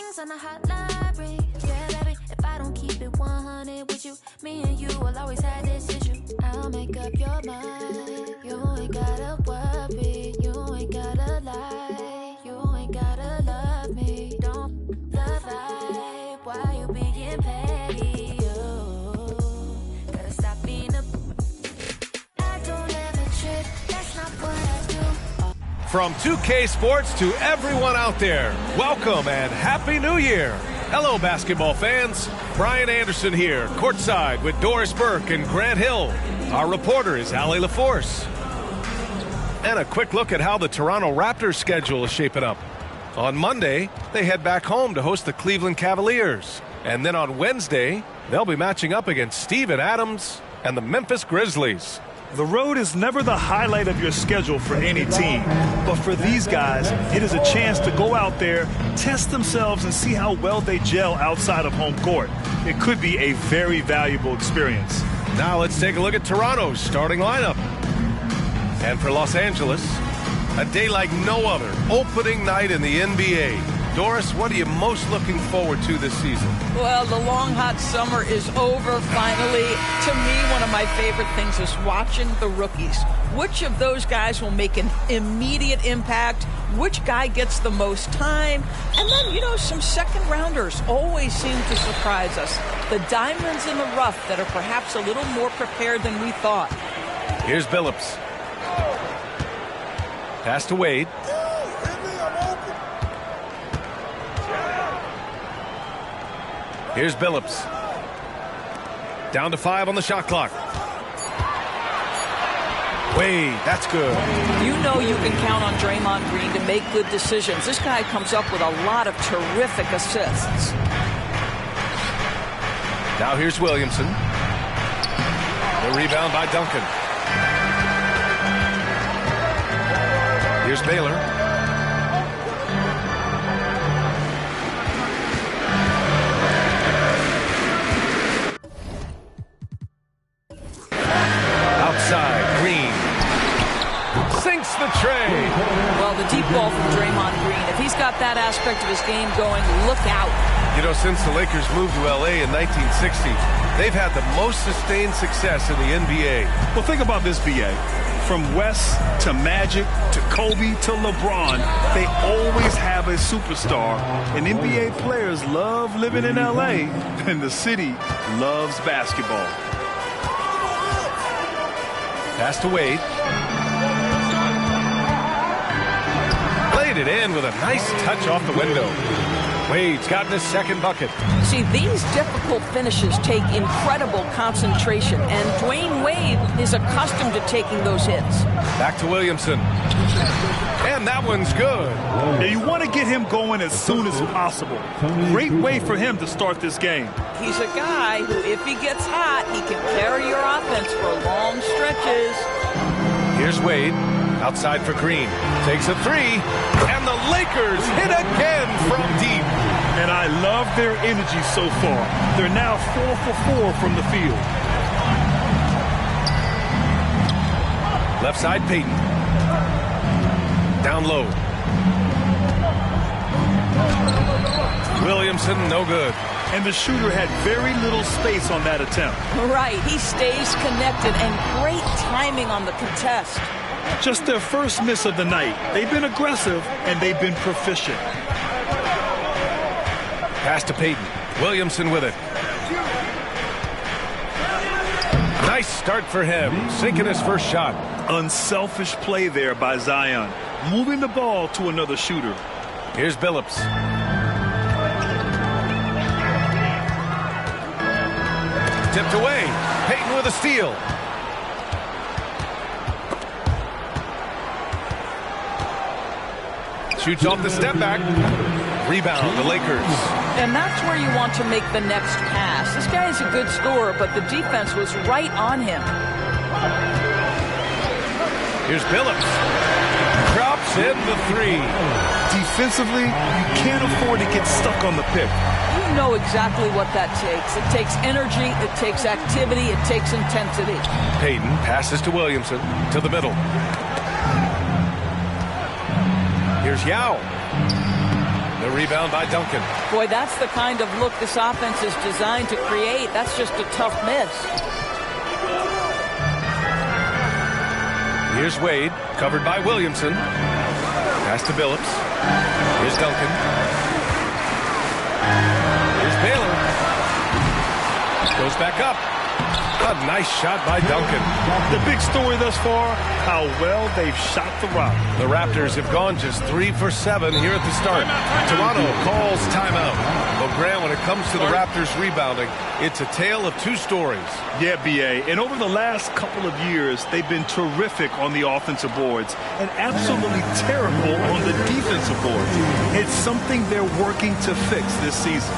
Speaker 13: things on the hotline. Yeah, baby, if I don't keep it 100 with you, me and you will always have this issue. I'll make up your mind. You ain't gotta worry. You ain't gotta lie. You ain't gotta love me. Don't love right. Why you being petty? Oh, gotta stop being a. I don't ever trip. That's not what I do.
Speaker 14: From 2K Sports to everyone out there, welcome and Happy New Year. Hello, basketball fans. Brian Anderson here, courtside with Doris Burke and Grant Hill. Our reporter is Allie LaForce. And a quick look at how the Toronto Raptors schedule is shaping up. On Monday, they head back home to host the Cleveland Cavaliers. And then on Wednesday, they'll be matching up against Steven Adams and the Memphis Grizzlies.
Speaker 15: The road is never the highlight of your schedule for any team. But for these guys, it is a chance to go out there, test themselves, and see how well they gel outside of home court. It could be a very valuable experience.
Speaker 14: Now let's take a look at Toronto's starting lineup. And for Los Angeles, a day like no other, opening night in the NBA. Doris, what are you most looking forward to this season?
Speaker 16: Well, the long, hot summer is over finally. To me, one of my favorite things is watching the rookies. Which of those guys will make an immediate impact? Which guy gets the most time? And then, some second rounders always seem to surprise us. The diamonds in the rough that are perhaps a little more prepared than we thought.
Speaker 14: Here's Billups. Pass to Wade. Here's Billups. Down to 5 on the shot clock. Wade, that's good.
Speaker 16: You know you can count on Draymond Green to make good decisions. This guy comes up with a lot of terrific assists.
Speaker 14: Now here's Williamson. The rebound by Duncan. Here's Baylor. Green sinks the tray.
Speaker 16: Well, the deep ball from Draymond Green. If he's got that aspect of his game going, look out.
Speaker 14: Since the Lakers moved to L.A. in 1960, they've had the most sustained success in the NBA.
Speaker 15: Well, think about this, B.A. From West to Magic to Kobe to LeBron, they always have a superstar. And NBA players love living in L.A., and the city loves basketball.
Speaker 14: Pass to Wade. Played it in with a nice touch off the window. Wade's gotten his second bucket.
Speaker 16: See, these difficult finishes take incredible concentration, and Dwayne Wade is accustomed to taking those hits.
Speaker 14: Back to Williamson. And that one's good.
Speaker 15: Now you want to get him going as soon as possible. Great way for him to start this game.
Speaker 16: He's a guy who, if he gets hot, he can carry your offense for long stretches.
Speaker 14: Here's Wade. Outside for Green. Takes a three. And the Lakers hit again from deep.
Speaker 15: And I love their energy so far. They're now 4 for 4 from the field.
Speaker 14: Left side, Payton. Down low. Williamson, no good.
Speaker 15: And the shooter had very little space on that attempt.
Speaker 16: Right, he stays connected, and great timing on the contest.
Speaker 15: Just their first miss of the night. They've been aggressive, and they've been proficient.
Speaker 14: Pass to Payton. Williamson with it. Nice start for him, sinking his first shot.
Speaker 15: Unselfish play there by Zion, moving the ball to another shooter.
Speaker 14: Here's Billups. Tipped away. Payton with a steal. Shoots off the step back. Rebound, the Lakers.
Speaker 16: And that's where you want to make the next pass. This guy is a good scorer, but the defense was right on him.
Speaker 14: Here's Billups. Drops in the three.
Speaker 15: Defensively, you can't afford to get stuck on the pick.
Speaker 16: You know exactly what that takes. It takes energy, it takes activity, it takes intensity.
Speaker 14: Payton passes to Williamson, to the middle. Here's Yao. The rebound by Duncan.
Speaker 16: Boy, that's the kind of look this offense is designed to create. That's just a tough miss.
Speaker 14: Here's Wade, covered by Williamson. Pass to Billups. Here's Duncan. Here's Baylor. Goes back up. A nice shot by Duncan.
Speaker 15: The big story thus far, how well they've shot the rock.
Speaker 14: The Raptors have gone just 3 for 7 here at the start. Toronto calls timeout. But Grant, when it comes to the Raptors rebounding, it's a tale of two stories.
Speaker 15: Yeah, B.A. And over the last couple of years, they've been terrific on the offensive boards and absolutely terrible on the defensive boards. It's something they're working to fix this season.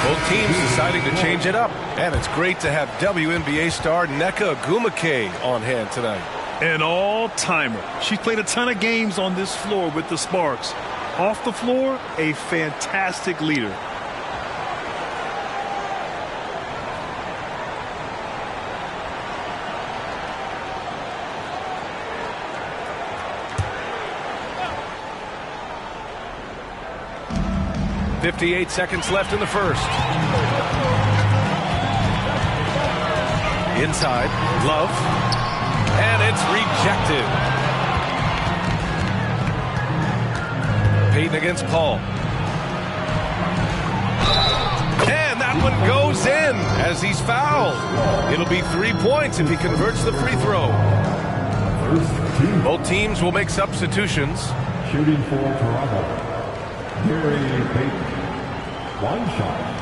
Speaker 14: Both teams deciding to change it up. And it's great to have WNBA star Nneka Ogwumike on hand tonight.
Speaker 15: An all-timer. She's played a ton of games on this floor with the Sparks. Off the floor, a fantastic leader.
Speaker 14: .58 seconds left in the first. Inside, Love, and it's rejected. Payton against Paul. And that one goes in as he's fouled. It'll be 3 points if he converts the free throw. Both teams will make substitutions.
Speaker 12: Shooting for Toronto, Gary Payton. One shot.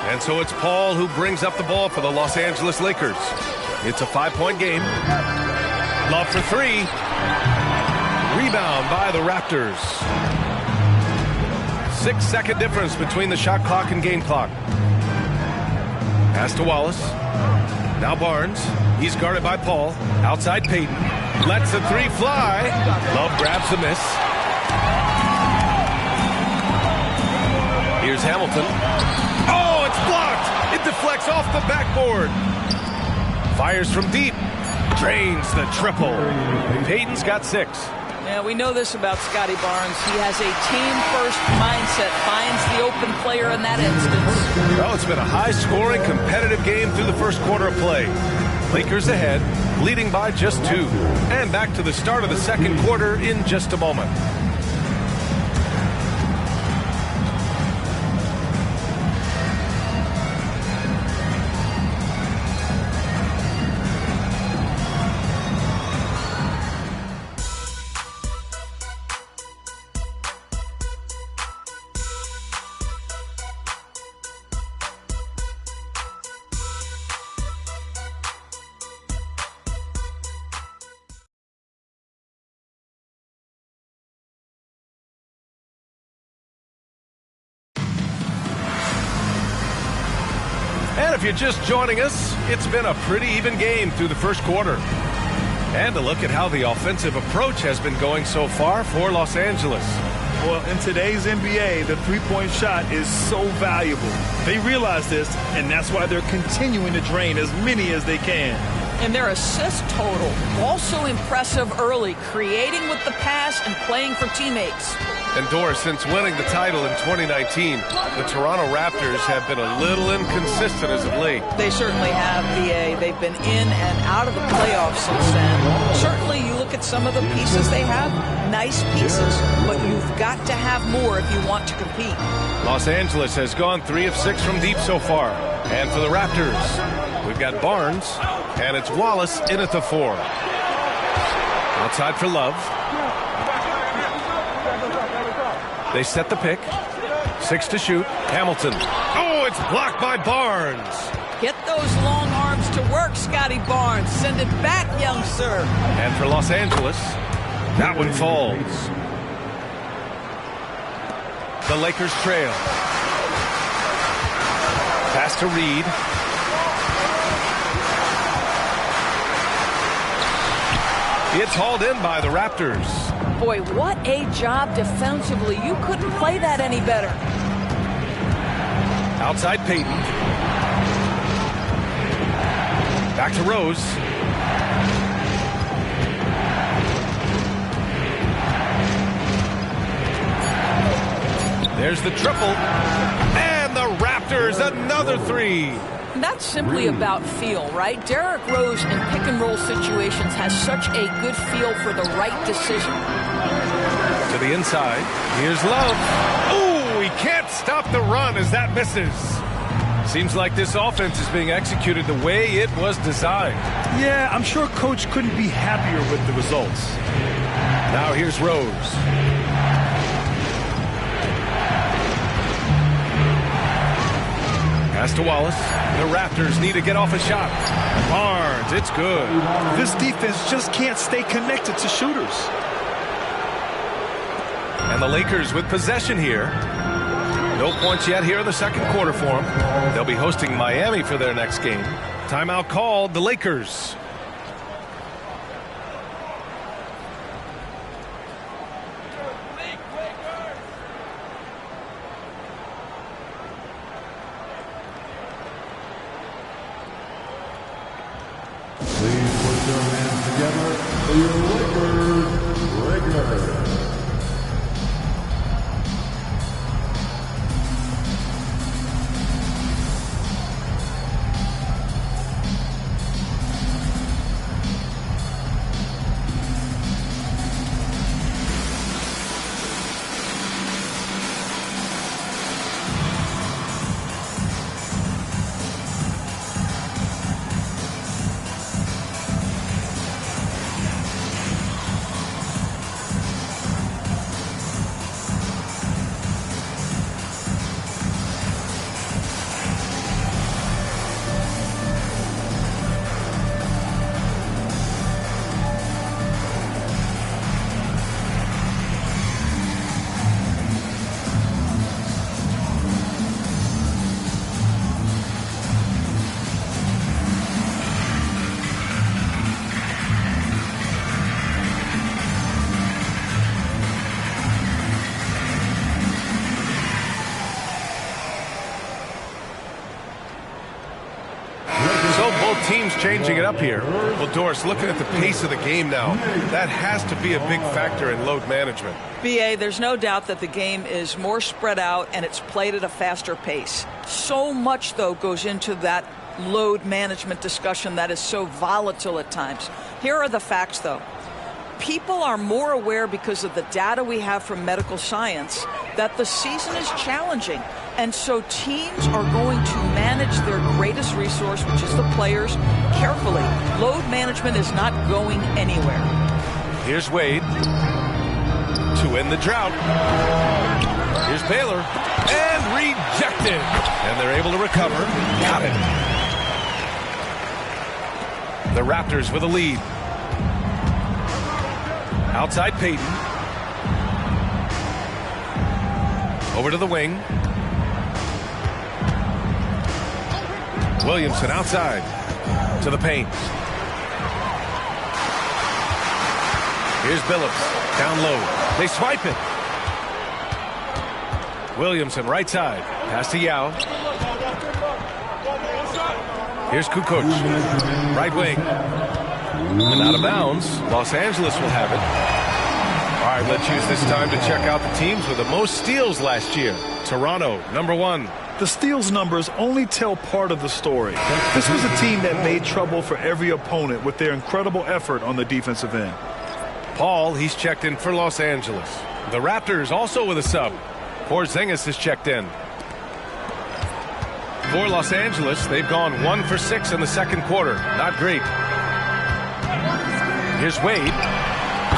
Speaker 14: And so it's Paul who brings up the ball for the Los Angeles Lakers. It's a 5-point game. Love for three. Rebound by the Raptors. 6-second difference between the shot clock and game clock. Pass to Wallace. Now Barnes. He's guarded by Paul. Outside Payton. Lets the three fly. Love grabs the miss. Here's Hamilton. Oh, it's blocked. It deflects off the backboard. Fires from deep. Drains the triple. Payton's got 6.
Speaker 16: Yeah, we know this about Scotty Barnes. He has a team-first mindset, finds the open player in that instance.
Speaker 14: Well, it's been a high-scoring, competitive game through the first quarter of play. Lakers ahead, leading by just 2. And back to the start of the second quarter in just a moment. And if you're just joining us, it's been a pretty even game through the first quarter. And a look at how the offensive approach has been going so far for Los Angeles.
Speaker 15: Well, in today's NBA, the three-point shot is so valuable. They realize this, and that's why they're continuing to drain as many as they can.
Speaker 16: And their assist total, also impressive early, creating with the pass and playing for teammates.
Speaker 14: And Doris, since winning the title in 2019, the Toronto Raptors have been a little inconsistent as of late.
Speaker 16: They certainly have, BA. They've been in and out of the playoffs since then. Certainly, you look at some of the pieces they have, nice pieces, but you've got to have more if you want to compete.
Speaker 14: Los Angeles has gone 3 of 6 from deep so far. And for the Raptors, we've got Barnes, and it's Wallace in at the 4. Outside for Love. They set the pick. 6 to shoot. Hamilton. Oh, it's blocked by Barnes.
Speaker 16: Get those long arms to work, Scotty Barnes. Send it back, young sir.
Speaker 14: And for Los Angeles, that one falls. The Lakers trail. Pass to Reed. It's hauled in by the Raptors.
Speaker 16: Boy, what a job defensively. You couldn't play that any better.
Speaker 14: Outside Payton. Back to Rose. There's the triple. And the Raptors, another 3.
Speaker 16: That's simply about feel, right? Derrick Rose in pick-and-roll situations has such a good feel for the right decision.
Speaker 14: To the inside. Here's Love. Oh, he can't stop the run as that misses. Seems like this offense is being executed the way it was designed.
Speaker 15: Yeah, I'm sure Coach couldn't be happier with the results.
Speaker 14: Now here's Rose. Pass to Wallace. The Raptors need to get off a shot. Barnes, it's good.
Speaker 15: This defense just can't stay connected to shooters.
Speaker 14: And the Lakers with possession here. No points yet here in the second quarter for them. They'll be hosting Miami for their next game. Timeout called, the Lakers.
Speaker 12: Please put your hands together for your Lakers.
Speaker 14: Teams changing it up here. Well, Doris, looking at the pace of the game now, that has to be a big factor in load management.
Speaker 16: BA, there's no doubt that the game is more spread out and it's played at a faster pace. So much, though, goes into that load management discussion that is so volatile at times. Here are the facts, though. People are more aware because of the data we have from medical science that the season is challenging. And so teams are going to manage their greatest resource, which is the players, carefully. Load management is not going anywhere.
Speaker 14: Here's Wade to end the drought. Here's Baylor. And rejected. And they're able to recover. Got it. The Raptors with a lead. Outside Payton. Over to the wing. Williamson outside to the paint. Here's Billups down low. They swipe it. Williamson right side. Pass to Yao. Here's Kukoc. Right wing. And out of bounds. Los Angeles will have it. All right, let's use this time to check out the teams with the most steals last year. Toronto, number 1.
Speaker 15: The steals numbers only tell part of the story. This was a team that made trouble for every opponent with their incredible effort on the defensive end.
Speaker 14: Paul, he's checked in for Los Angeles. The Raptors also with a sub. Porzingis is checked in. For Los Angeles, they've gone 1 for 6 in the second quarter. Not great. Here's Wade.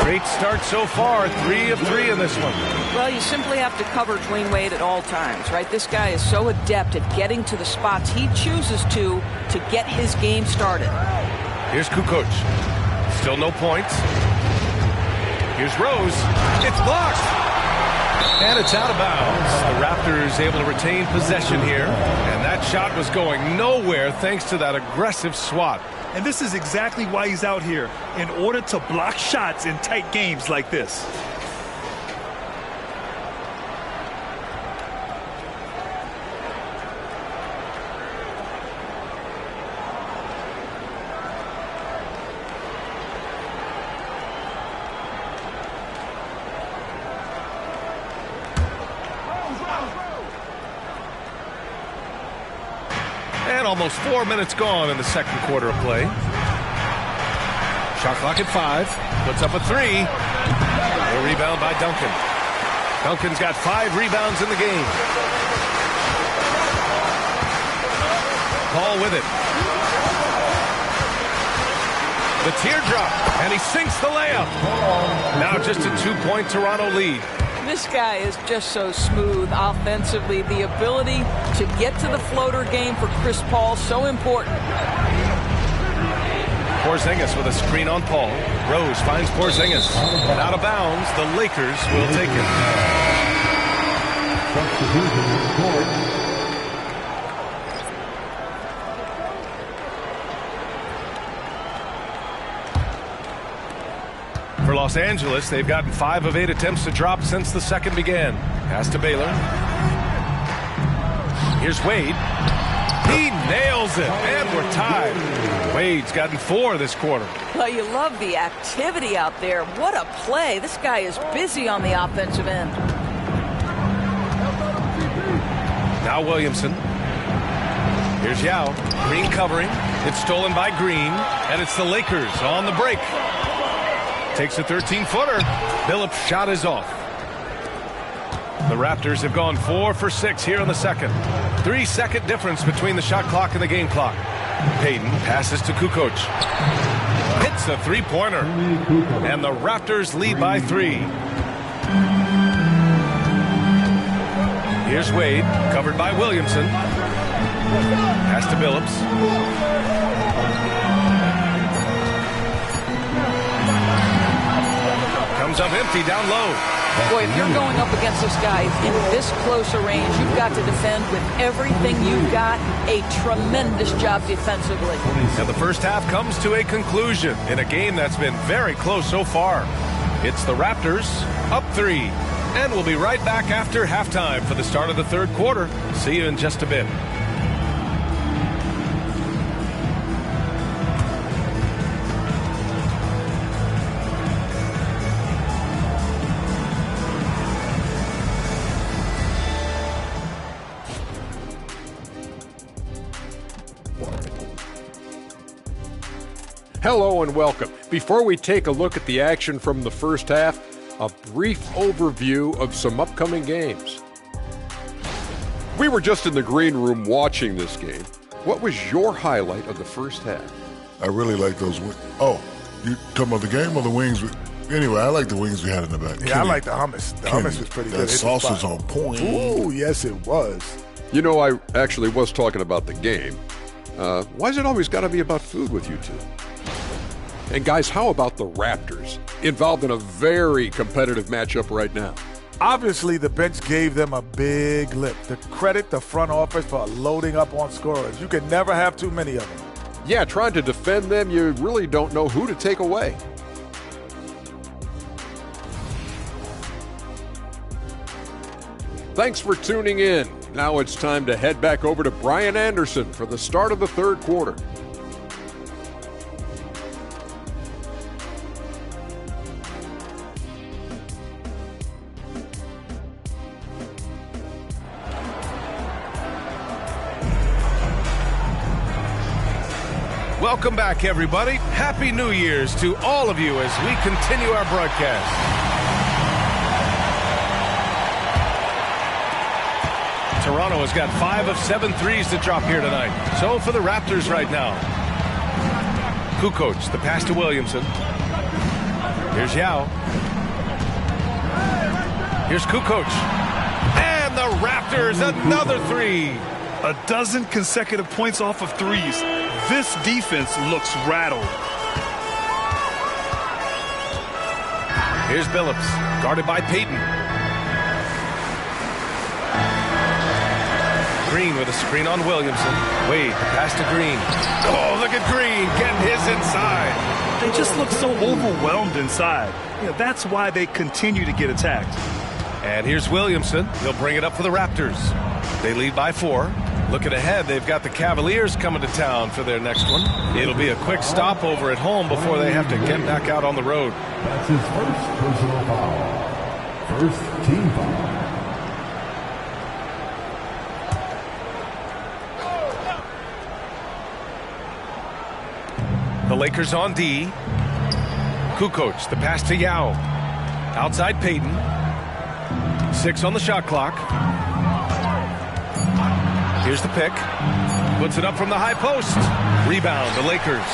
Speaker 14: Great start so far. 3 of 3 in this one.
Speaker 16: Well, you simply have to cover Dwayne Wade at all times, right? This guy is so adept at getting to the spots he chooses to get his game started.
Speaker 14: Here's Kukoc. Still no points. Here's Rose. It's blocked. And it's out of bounds. The Raptors able to retain possession here. And that shot was going nowhere thanks to that aggressive swat.
Speaker 15: And this is exactly why he's out here, in order to block shots in tight games like this.
Speaker 14: Almost 4 minutes gone in the second quarter of play. Shot clock at 5. Puts up a 3. A rebound by Duncan. Duncan's got 5 rebounds in the game. Paul with it. The teardrop, and he sinks the layup. Now just a 2-point Toronto lead.
Speaker 16: This guy is just so smooth offensively. The ability to get to the floater game for Chris Paul, so important.
Speaker 14: Porzingis with a screen on Paul. Rose finds Porzingis. And out of bounds, the Lakers will take it. For Los Angeles, they've gotten 5 of 8 attempts to drop since the second began. Pass to Baylor. Here's Wade. He nails it, and we're tied. Wade's gotten 4 this quarter.
Speaker 16: Well, you love the activity out there. What a play. This guy is busy on the offensive end.
Speaker 14: Now Williamson. Here's Yao. Green covering. It's stolen by Green, and it's the Lakers on the break. Takes a 13-footer. Billups' shot is off. The Raptors have gone 4 for 6 here in the second. 3-second difference between the shot clock and the game clock. Payton passes to Kukoc. Hits a 3-pointer. And the Raptors lead by 3. Here's Wade, covered by Williamson. Pass to Billups. Comes up empty down low.
Speaker 16: Boy, if you're going up against this guy in this close a range, you've got to defend with everything you've got. A tremendous job defensively.
Speaker 14: And the first half comes to a conclusion in a game that's been very close so far. It's the Raptors up 3. And we'll be right back after halftime for the start of the third quarter. See you in just a bit.
Speaker 10: Hello and welcome. Before we take a look at the action from the first half, a brief overview of some upcoming games. We were just in the green room watching this game. What was your highlight of the first half?
Speaker 11: I really like those wings. Oh, you talking about the game or the wings? Anyway, I like the wings we had in the back.
Speaker 17: Yeah, I like the hummus. The hummus was pretty good.
Speaker 11: That sauce was on point.
Speaker 17: Ooh, yes, it was.
Speaker 10: You know, I actually was talking about the game. Why's it always got to be about food with you two? And guys, how about the Raptors, involved in a very competitive matchup right now?
Speaker 17: Obviously, the bench gave them a big lift. To credit the front office for loading up on scorers. You can never have too many of them.
Speaker 10: Yeah, trying to defend them, you really don't know who to take away. Thanks for tuning in. Now it's time to head back over to Brian Anderson for the start of the third quarter.
Speaker 14: Welcome back, everybody. Happy New Year's to all of you as we continue our broadcast. Toronto has got 5 of 7 threes to drop here tonight. So for the Raptors right now. Kukoc, the pass to Williamson. Here's Yao. Here's Kukoc. And the Raptors, another three.
Speaker 15: A dozen consecutive points off of threes. This defense looks rattled.
Speaker 14: Here's Billups, guarded by Payton. Green with a screen on Williamson. Wade, pass to Green. Oh, look at Green getting his inside.
Speaker 15: They just look so overwhelmed inside. That's why they continue to get attacked.
Speaker 14: And here's Williamson. He'll bring it up for the Raptors. They lead by 4. Looking ahead, they've got the Cavaliers coming to town for their next one. It'll be a quick stopover at home before they have to get back out on the road.
Speaker 12: That's his first personal foul. First team foul.
Speaker 14: The Lakers on D. Kukoc, the pass to Yao. Outside Payton. 6 on the shot clock. Here's the pick. Puts it up from the high post. Rebound, the Lakers.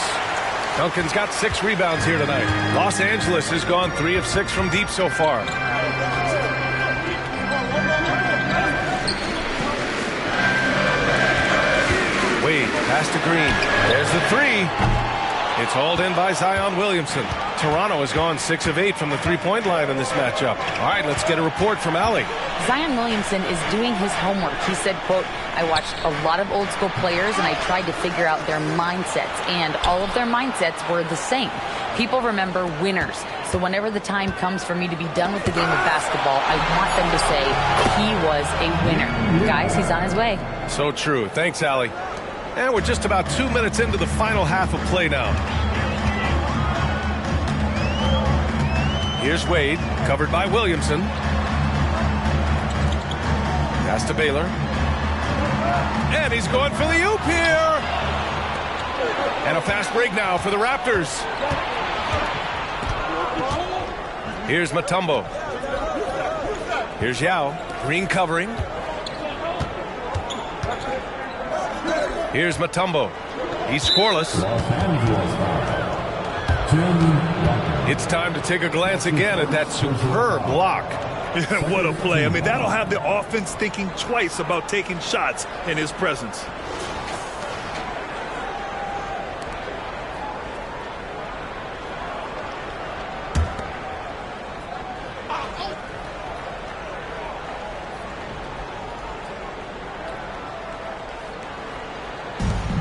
Speaker 14: Duncan's got 6 rebounds here tonight. Los Angeles has gone 3 of 6 from deep so far. Wade, pass to Green. There's the 3. It's hauled in by Zion Williamson. Toronto has gone 6 of 8 from the three-point line in this matchup. All right, let's get a report from Allie.
Speaker 18: Zion Williamson is doing his homework. He said, quote, I watched a lot of old school players and I tried to figure out their mindsets, and all of their mindsets were the same. People remember winners. So whenever the time comes for me to be done with the game of basketball, I want them to say he was a winner. Guys, he's on his way.
Speaker 14: So true. Thanks, Allie. And we're just about 2 minutes into the final half of play now. Here's Wade, covered by Williamson. Pass to Baylor. And he's going for the oop here. And a fast break now for the Raptors. Here's Mutombo. Here's Yao. Green covering. Here's Mutombo. He's scoreless. It's time to take a glance again at that superb block.
Speaker 15: What a play. I mean, that'll have the offense thinking twice about taking shots in his presence.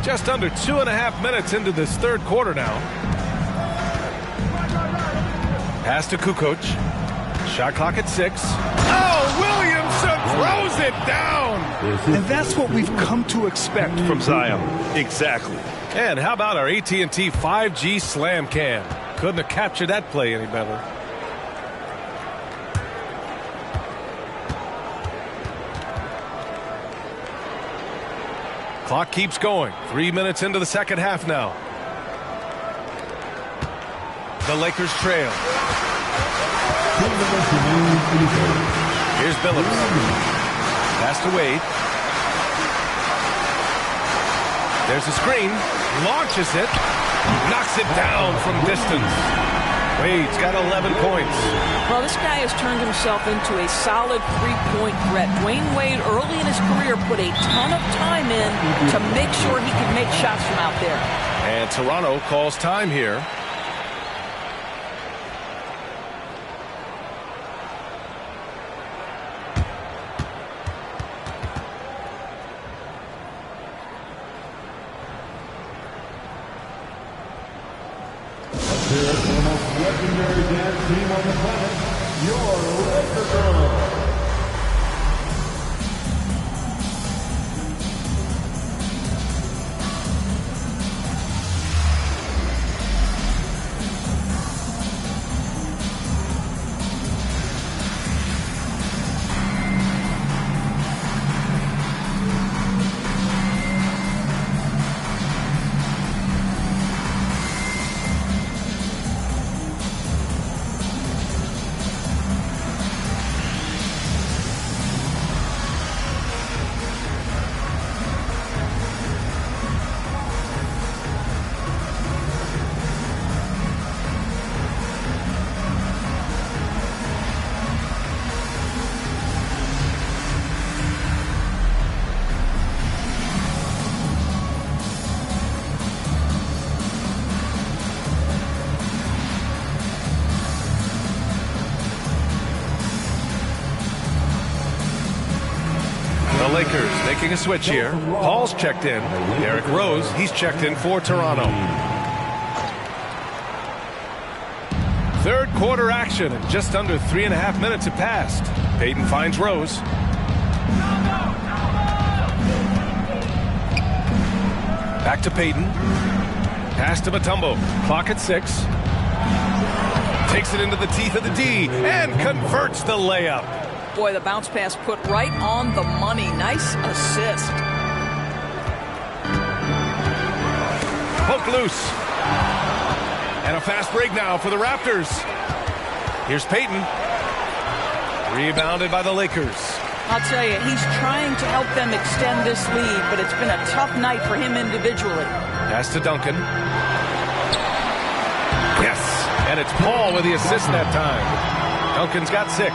Speaker 14: Just under 2.5 minutes into this third quarter now. Pass to Kukoc. Shot clock at 6. Oh, Williamson throws it down.
Speaker 15: And that's what we've come to expect from Zion. Exactly.
Speaker 14: And how about our AT&T 5G Slam Cam? Couldn't have captured that play any better. Clock keeps going. 3 minutes into the second half now. The Lakers trail. Here's Billups. Pass to Wade. There's a screen. Launches it. Knocks it down from distance. Wade's got 11 points.
Speaker 16: Well, this guy has turned himself into a solid three-point threat. Dwayne Wade, early in his career, put a ton of time in to make sure he could make shots from out there.
Speaker 14: And Toronto calls time here.
Speaker 12: Here for the most legendary dance team on the planet, your Laker Girls.
Speaker 14: Lakers making a switch here. Paul's checked in. Derrick Rose, he's checked in for Toronto. Third quarter action, and just under 3.5 minutes have passed. Payton finds Rose. Back to Payton. Pass to Mutombo. Clock at 6. Takes it into the teeth of the D and converts the layup.
Speaker 16: Boy, the bounce pass put right on the money. Nice assist.
Speaker 14: Poke loose. And a fast break now for the Raptors. Here's Payton. Rebounded by the Lakers.
Speaker 16: I'll tell you, he's trying to help them extend this lead, but it's been a tough night for him individually.
Speaker 14: Pass to Duncan. Yes, and it's Paul with the assist that time. Duncan's got 6.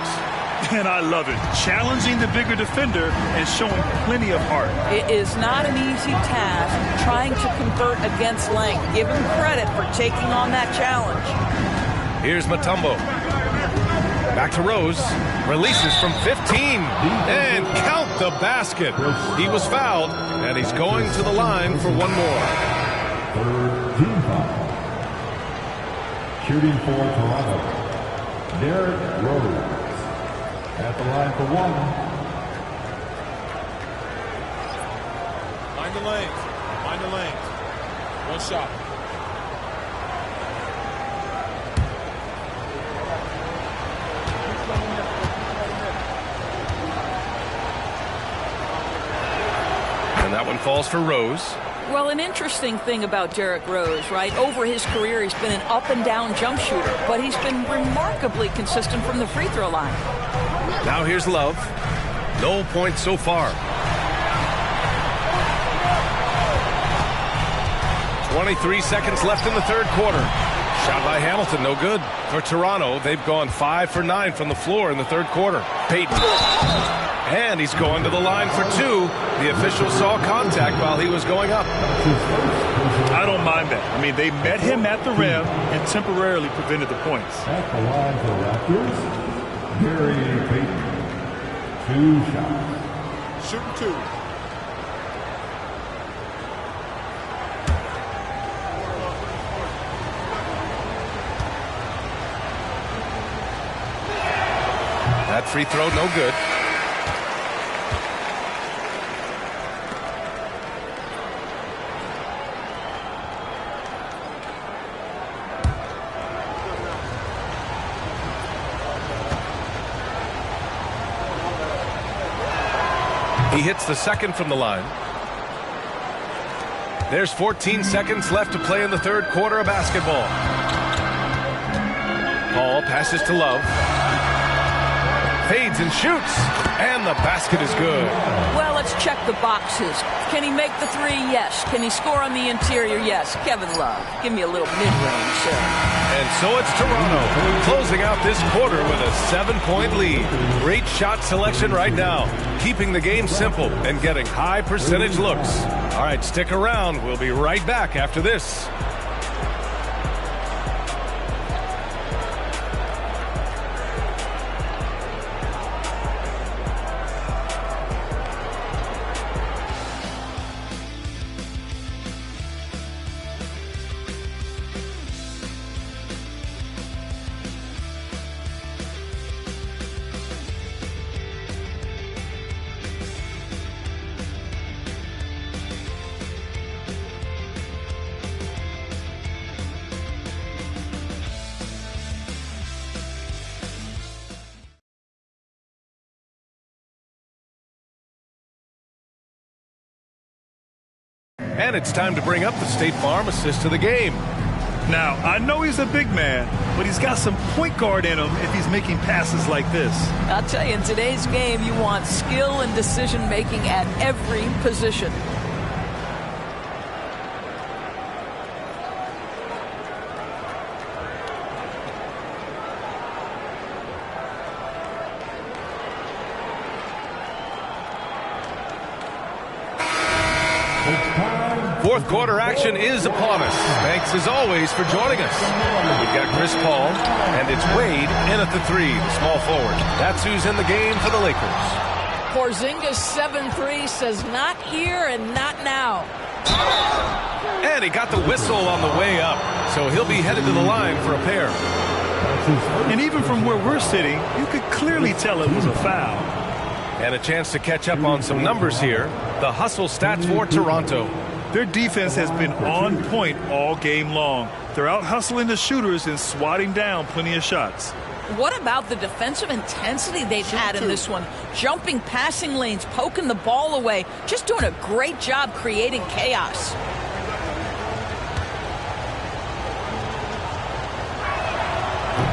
Speaker 15: And I love it. Challenging the bigger defender and showing plenty of heart.
Speaker 16: It is not an easy task trying to convert against length. Give him credit for taking on that challenge.
Speaker 14: Here's Mutombo. Back to Rose. Releases from 15. And count the basket. He was fouled, and he's going to the line for one more.
Speaker 12: Third team foul. Shooting for Toronto, Derrick Rose. At the line for 1.
Speaker 19: Find the lanes. Find the lanes. One shot.
Speaker 14: And that one falls for Rose.
Speaker 16: Well, an interesting thing about Derrick Rose, right? Over his career, he's been an up-and-down jump shooter, but he's been remarkably consistent from the free throw line.
Speaker 14: Now here's Love. No points so far. 23 seconds left in the third quarter. Shot by Hamilton, no good. For Toronto, they've gone 5 for 9 from the floor in the third quarter. Payton. And he's going to the line for 2. The official saw contact while he was going up.
Speaker 15: I don't mind that. I mean, they met him at the rim and temporarily prevented the points.
Speaker 12: At the line for Raptors, Gary Payton. 2 shots.
Speaker 19: Shooting 2.
Speaker 14: That free throw, no good. He hits the second from the line. There's 14 seconds left to play in the third quarter of basketball. Paul passes to Love. Fades and shoots. And the basket is good.
Speaker 16: Well, let's check the boxes. Can he make the 3? Yes. Can he score on the interior? Yes. Kevin Love. Give me a little mid-range, sir.
Speaker 14: And so it's Toronto closing out this quarter with a 7-point lead. Great shot selection right now, keeping the game simple and getting high percentage looks. All right, stick around. We'll be right back after this. And it's time to bring up the State Farm assist of the game.
Speaker 15: Now, I know he's a big man, but he's got some point guard in him if he's making passes like this.
Speaker 16: I'll tell you, in today's game, you want skill and decision-making at every position.
Speaker 14: Fourth quarter action is upon us. Thanks as always for joining us. We've got Chris Paul, and it's Wade in at the 3, the small forward. That's who's in the game for the Lakers.
Speaker 16: Porzingis 7-3 says not here and not now.
Speaker 14: And he got the whistle on the way up, so he'll be headed to the line for a pair.
Speaker 15: And even from where we're sitting, you could clearly tell it was a foul.
Speaker 14: And a chance to catch up on some numbers here. The hustle stats for Toronto.
Speaker 15: Their defense has been on point all game long. They're out hustling the shooters and swatting down plenty of shots.
Speaker 16: What about the defensive intensity they've had in this one? Jumping passing lanes, poking the ball away, just doing a great job creating chaos.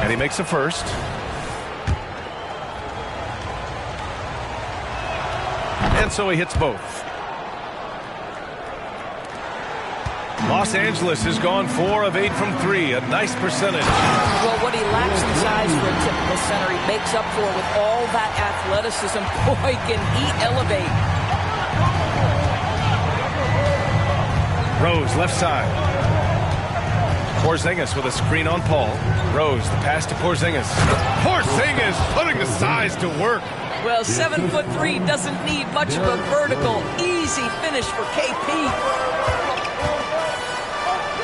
Speaker 14: And he makes a first. And so he hits both. Los Angeles has gone 4 of 8 from 3, a nice percentage.
Speaker 16: Well, what he lacks in size for a typical center, he makes up for with all that athleticism. Boy, can he elevate.
Speaker 14: Rose, left side. Porzingis with a screen on Paul. Rose, the pass to Porzingis. Porzingis putting the size to work.
Speaker 16: Well, 7'3" doesn't need much of a vertical. Easy finish for KP.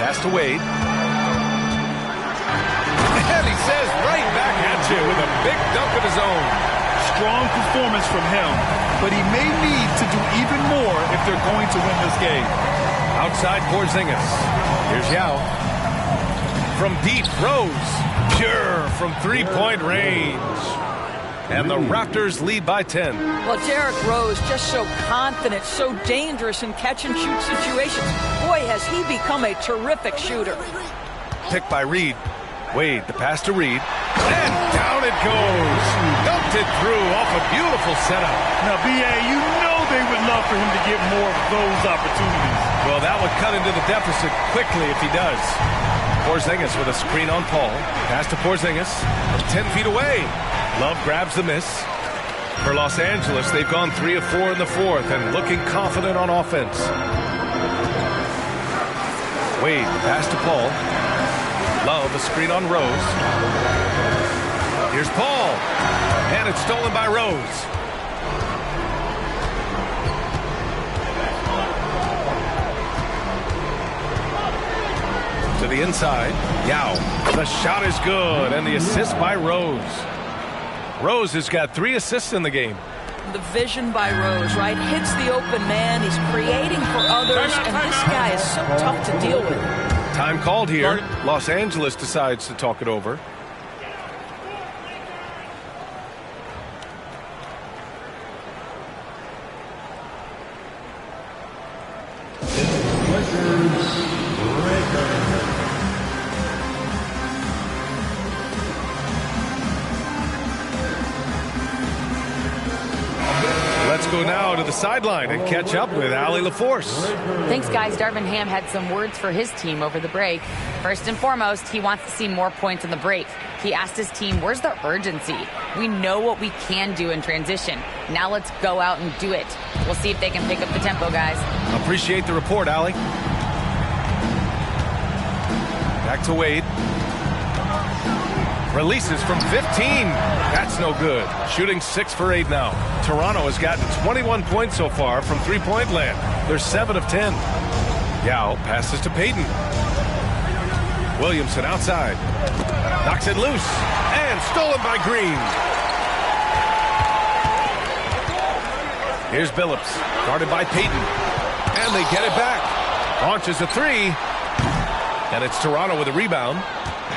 Speaker 14: Pass to Wade. And he says right back at you with a big dunk of his own.
Speaker 15: Strong performance from him, but he may need to do even more if they're going to win this game.
Speaker 14: Outside Porzingis. Here's Yao. From deep, Rose. Pure from three-point range. And the Raptors lead by 10.
Speaker 16: Well, Derrick Rose just so confident, so dangerous in catch-and-shoot situations. Boy, has he become a terrific shooter.
Speaker 14: Picked by Reed. Wade, the pass to Reed. And down it goes. Dumped it through off a beautiful setup.
Speaker 15: Now, B.A., you know they would love for him to get more of those opportunities.
Speaker 14: Well, that would cut into the deficit quickly if he does. Porzingis with a screen on Paul. Pass to Porzingis from 10 feet away. Love grabs the miss. For Los Angeles, they've gone 3 of 4 in the fourth and looking confident on offense. Wade, pass to Paul. Love, a screen on Rose. Here's Paul. And it's stolen by Rose. To the inside. Yao. The shot is good. And the assist by Rose. Rose has got 3 assists in the game.
Speaker 16: The vision by Rose, right? Hits the open man. He's creating for others. And this guy is so tough to deal with.
Speaker 14: Time called here. Los Angeles decides to talk it over. Let's go now to the sideline and catch up with Allie LaForce.
Speaker 18: Thanks, guys. Darvin Ham had some words for his team over the break. First and foremost, he wants to see more points in the break. He asked his team, where's the urgency? We know what we can do in transition. Now let's go out and do it. We'll see if they can pick up the tempo, guys.
Speaker 14: Appreciate the report, Allie. Back to Wade. Releases from 15. That's no good. Shooting 6 for 8 now. Toronto has gotten 21 points so far from three-point land. They're 7 of 10. Yao passes to Payton. Williamson outside. Knocks it loose. And stolen by Green. Here's Billups. Guarded by Payton. And they get it back. Launches a 3. And it's Toronto with a rebound.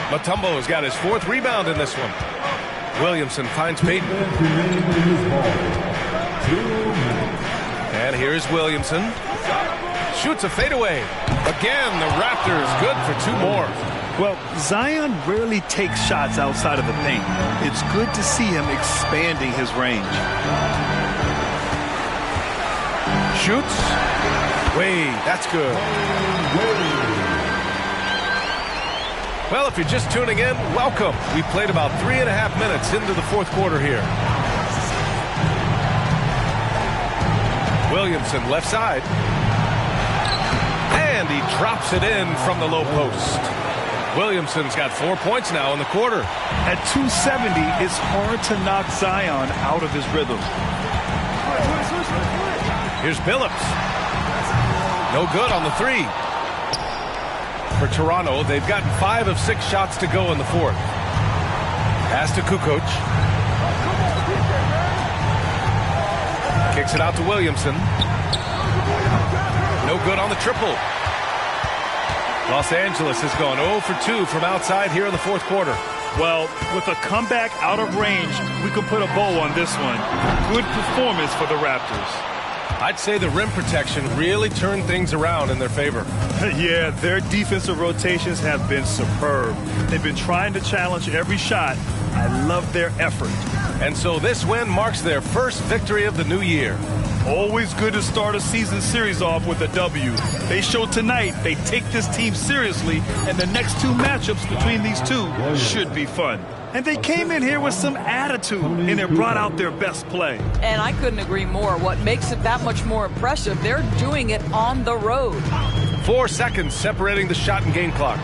Speaker 14: Mutombo has got his 4th rebound in this one. Williamson finds Payton. And here's Williamson. shoots a fadeaway. Again, the Raptors good for 2 more.
Speaker 15: Well, Zion rarely takes shots outside of the paint. It's good to see him expanding his range.
Speaker 14: Shoots. Wade, that's good. Well, if you're just tuning in, welcome. We played about 3.5 minutes into the fourth quarter here. Williamson, left side. And he drops it in from the low post. Williamson's got 4 points now in the quarter.
Speaker 15: At 270, it's hard to knock Zion out of his rhythm.
Speaker 14: Here's Billups. No good on the 3. For Toronto, they've gotten 5 of 6 shots to go in the fourth. Pass to Kukoc. Kicks it out to Williamson. No good on the triple. Los Angeles has gone 0 for 2 from outside here in the fourth quarter.
Speaker 15: Well, with a comeback out of range, we can put a bow on this one. Good performance for the Raptors.
Speaker 14: I'd say the rim protection really turned things around in their favor.
Speaker 15: Yeah, their defensive rotations have been superb. They've been trying to challenge every shot. I love their effort.
Speaker 14: And so this win marks their first victory of the new year.
Speaker 15: Always good to start a season series off with a W. They showed tonight they take this team seriously, and the next 2 matchups between these two should be fun. And they came in here with some attitude, and they brought out their best play.
Speaker 16: And I couldn't agree more. What makes it that much more impressive, they're doing it on the road.
Speaker 14: 4 seconds separating the shot and game clocks.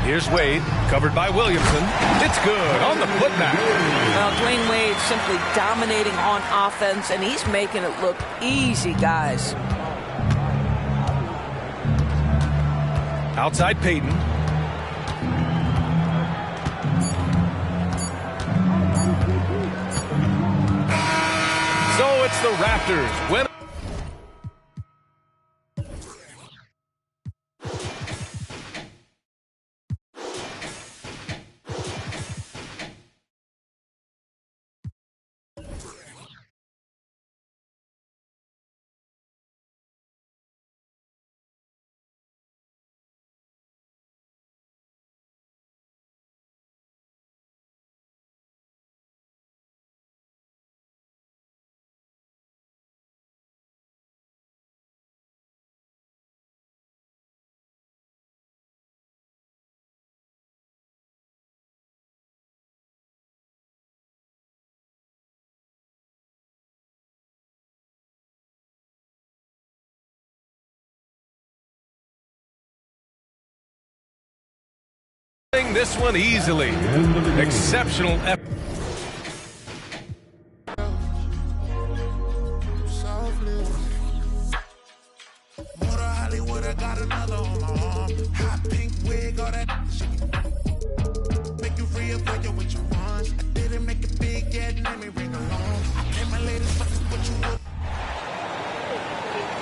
Speaker 14: Here's Wade, covered by Williamson. It's good on the putback.
Speaker 16: Well, Dwayne Wade simply dominating on offense, and he's making it look easy, guys.
Speaker 14: Outside Payton. So it's the Raptors win. This one easily. Exceptional effort.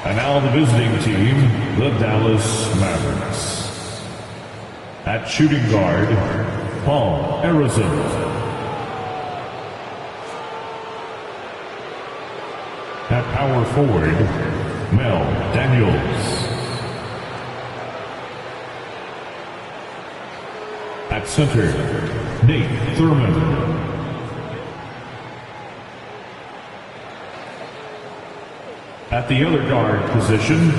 Speaker 12: And now the visiting team, the Dallas Mavericks. At shooting guard, Paul Arizona. At power forward, Mel Daniels. At center, Nate Thurman. At the other guard position,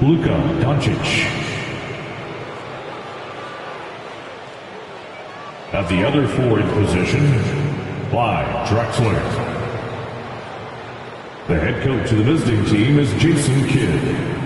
Speaker 12: Luka Doncic. At the other forward position, Clyde Drexler. The head coach of the visiting team is Jason Kidd.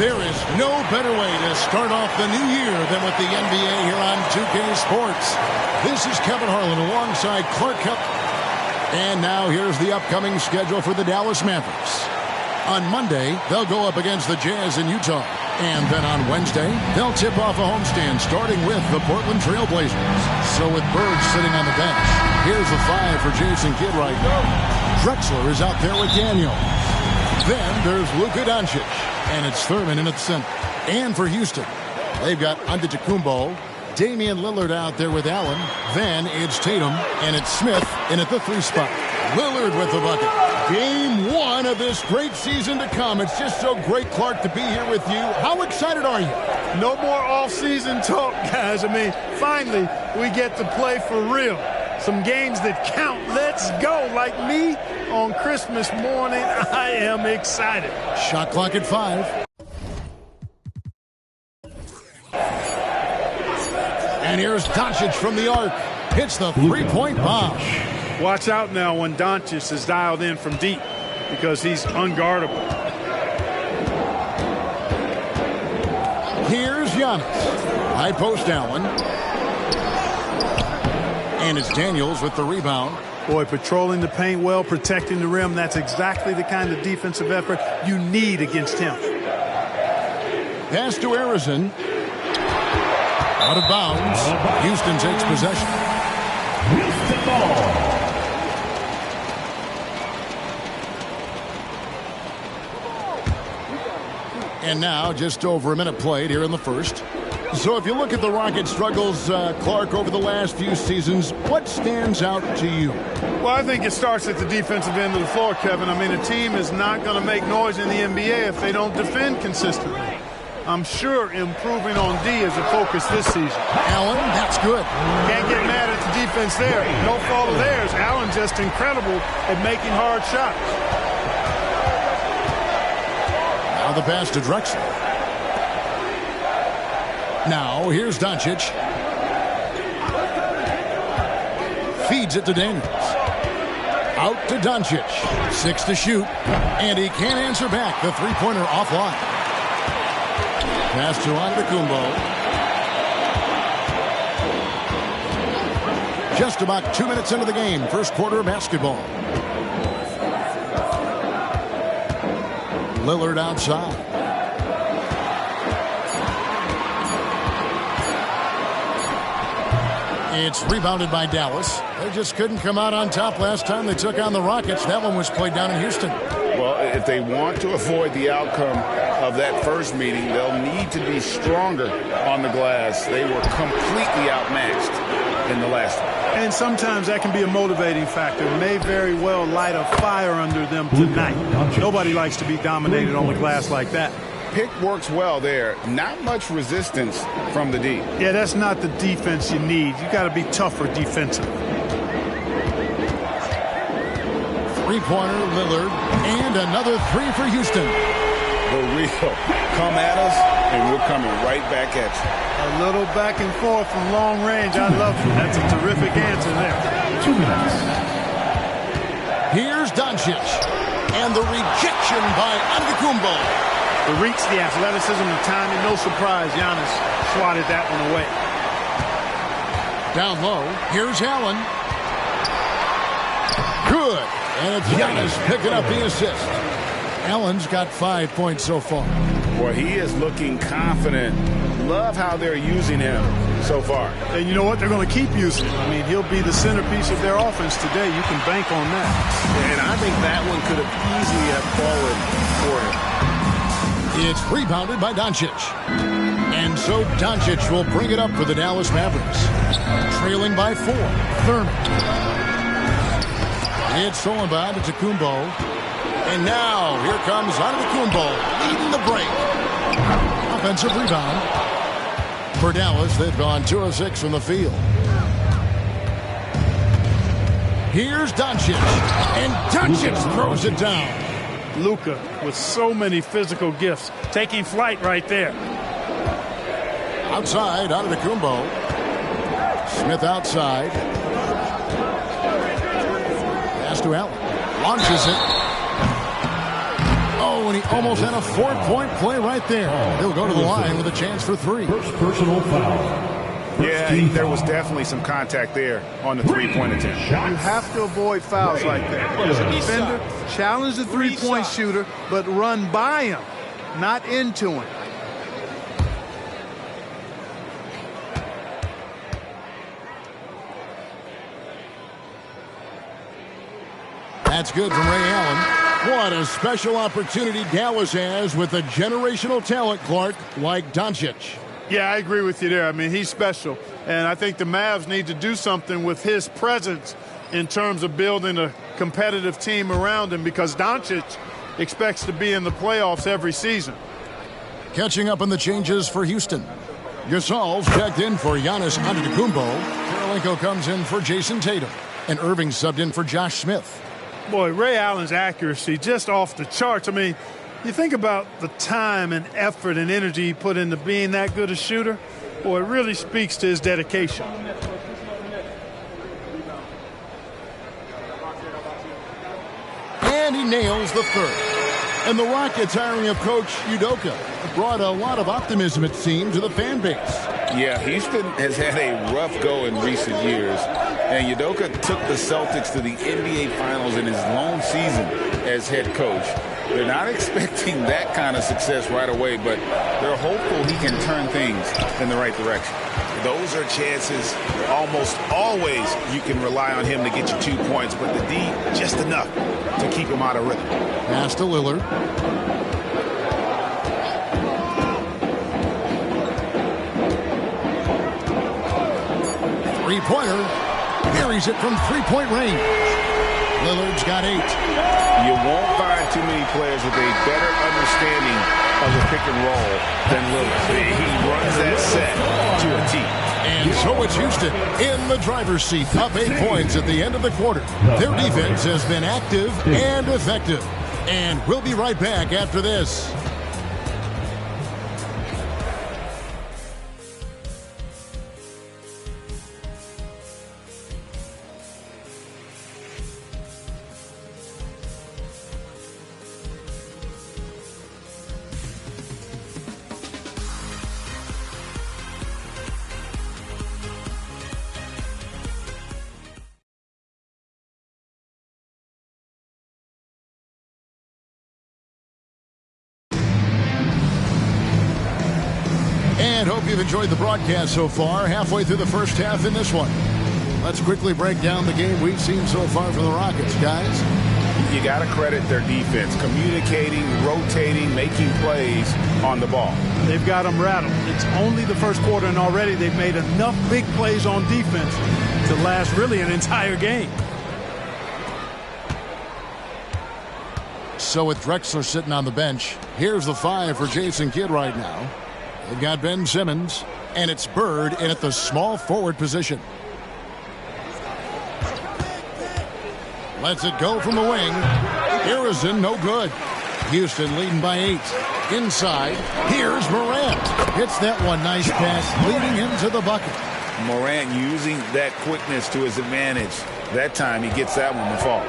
Speaker 4: There is no better way to start off the new year than with the NBA here on 2K Sports. This is Kevin Harlan alongside Clark Kemp. And now here's the upcoming schedule for the Dallas Mavericks. On Monday, they'll go up against the Jazz in Utah. And then on Wednesday, they'll tip off a homestand starting with the Portland Trail Blazers. So with Bird sitting on the bench, here's the 5 for Jason Kidd right now. Drexler is out there with Daniel. Then there's Luka Doncic, and it's Thurman in at center. And for Houston, they've got Antetokounmpo, Damian Lillard out there with Allen. Then it's Tatum, and it's Smith in at the 3 spot. Lillard with the bucket. Game 1 of this great season to come. It's just so great, Clark, to be here with you. How excited are you?
Speaker 20: No more off-season talk, guys. I mean, finally, we get to play for real. Some games that count. Let's go. Like me on Christmas morning, I am excited.
Speaker 4: Shot clock at 5. And here's Doncic from the arc. Hits the 3-point bomb.
Speaker 20: Watch out now when Doncic is dialed in from deep because he's unguardable.
Speaker 4: Here's Giannis. High post Allen. And it's Daniels with the rebound.
Speaker 20: Boy, patrolling the paint well, protecting the rim. That's exactly the kind of defensive effort you need against him.
Speaker 4: Pass to Arizon. Out of bounds. Houston takes possession.
Speaker 12: Houston ball.
Speaker 4: And now just over a minute played here in the first. So if you look at the Rockets' struggles, Clark, over the last few seasons, what stands out to you?
Speaker 20: Well, I think it starts at the defensive end of the floor, Kevin. I mean, a team is not going to make noise in the NBA if they don't defend consistently. I'm sure improving on D is a focus this season.
Speaker 4: Allen, that's good.
Speaker 20: Can't get mad at the defense there. No fault of theirs. Allen just incredible at making hard shots.
Speaker 4: Now the pass to Drexler. Now here's Doncic. Feeds it to Daniels. Out to Doncic. 6 to shoot. And he can't answer back. The three-pointer offline. Pass to Antetokounmpo. Just about 2 minutes into the game. First quarter of basketball. Lillard outside. It's rebounded by Dallas. They just couldn't come out on top last time they took on the Rockets. That one was played down in Houston.
Speaker 6: Well, if they want to avoid the outcome of that first meeting, they'll need to be stronger on the glass. They were completely outmatched in the last one.
Speaker 20: And sometimes that can be a motivating factor. May very well light a fire under them tonight. Nobody likes to be dominated on the glass like that.
Speaker 6: Pick works well there. Not much resistance from the D.
Speaker 20: Yeah, that's not the defense you need. You got to be tougher defensively.
Speaker 4: Three-pointer, Lillard, and another 3 for Houston.
Speaker 6: For real. Come at us, and we're coming right back at you.
Speaker 20: A little back and forth from long range. I love it. That's a terrific answer there.
Speaker 12: 2 minutes.
Speaker 4: Here's Doncic. And the rejection by Antetokounmpo.
Speaker 20: The reach, the athleticism, the timing. No surprise, Giannis swatted that one away.
Speaker 4: Down low. Here's Allen. Good. And it's Giannis picking up the assist. Allen's got 5 points so far.
Speaker 6: Boy, he is looking confident. Love how they're using him so far.
Speaker 20: And you know what? They're going to keep using him. I mean, he'll be the centerpiece of their offense today. You can bank on that.
Speaker 6: And I think that one could have easily have fallen for him.
Speaker 4: It's rebounded by Doncic. And so Doncic will bring it up for the Dallas Mavericks. Trailing by 4. Thurman. It's stolen by Antetokounmpo. And now here comes Antetokounmpo leading the break. Offensive rebound. For Dallas, they've gone 2 of 6 from the field. Here's Doncic. And Doncic throws it down.
Speaker 20: Luka with so many physical gifts. Taking flight right there.
Speaker 4: Outside, Antetokounmpo. Smith outside. Pass to Allen. Launches it. Oh, and he almost had a 4-point play right there. He'll go to the line with a chance for 3.
Speaker 12: First personal foul.
Speaker 8: Yeah, there was definitely some contact there on the three-point attempt.
Speaker 21: You have to avoid fouls like that. As a defender, challenge the three-point shooter, but run by him, not into him.
Speaker 4: That's good from Ray Allen. What a special opportunity Dallas has with a generational talent, Clark, like Doncic.
Speaker 20: Yeah, I agree with you there. I mean, he's special. And I think the Mavs need to do something with his presence in terms of building a competitive team around him, because Doncic expects to be in the playoffs every season.
Speaker 4: Catching up on the changes for Houston. Gasol's checked in for Giannis Antetokounmpo. Karolinko comes in for Jason Tatum. And Irving subbed in for Josh Smith.
Speaker 20: Boy, Ray Allen's accuracy just off the charts. I mean, you think about the time and effort and energy he put into being that good a shooter. Boy, it really speaks to his dedication.
Speaker 4: And he nails the third. And the Rockets hiring of Coach Udoka brought a lot of optimism, it seemed, to the fan base.
Speaker 6: Yeah, Houston has had a rough go in recent years. And Udoka took the Celtics to the NBA Finals in his lone season as head coach. They're not expecting that kind of success right away, but they're hopeful he can turn things in the right direction.
Speaker 8: Those are chances. Almost always you can rely on him to get you 2 points, but the D just enough to keep him out of rhythm.
Speaker 4: Pass to Lillard. Three-pointer. Carries it from three-point range. Lillard's got 8.
Speaker 8: You won't find too many players with a better understanding of the pick and roll than Lillard. He runs that set to a T.
Speaker 4: And so it's Houston in the driver's seat, up 8 points at the end of the quarter. Their defense has been active and effective. And we'll be right back after this. And hope you've enjoyed the broadcast so far. Halfway through the first half in this one. Let's quickly break down the game we've seen so far from the Rockets, guys.
Speaker 8: You got to credit their defense. Communicating, rotating, making plays on the ball.
Speaker 20: They've got them rattled. It's only the first quarter, and already they've made enough big plays on defense to last really an entire game.
Speaker 4: So with Drexler sitting on the bench, here's the 5 for Jason Kidd right now. They've got Ben Simmons, and it's Bird in at the small forward position. Lets it go from the wing. Harrison, no good. Houston leading by 8. Inside, here's Morant. Hits that one, nice pass, leading him to the bucket.
Speaker 6: Morant using that quickness to his advantage. That time he gets that one to fall.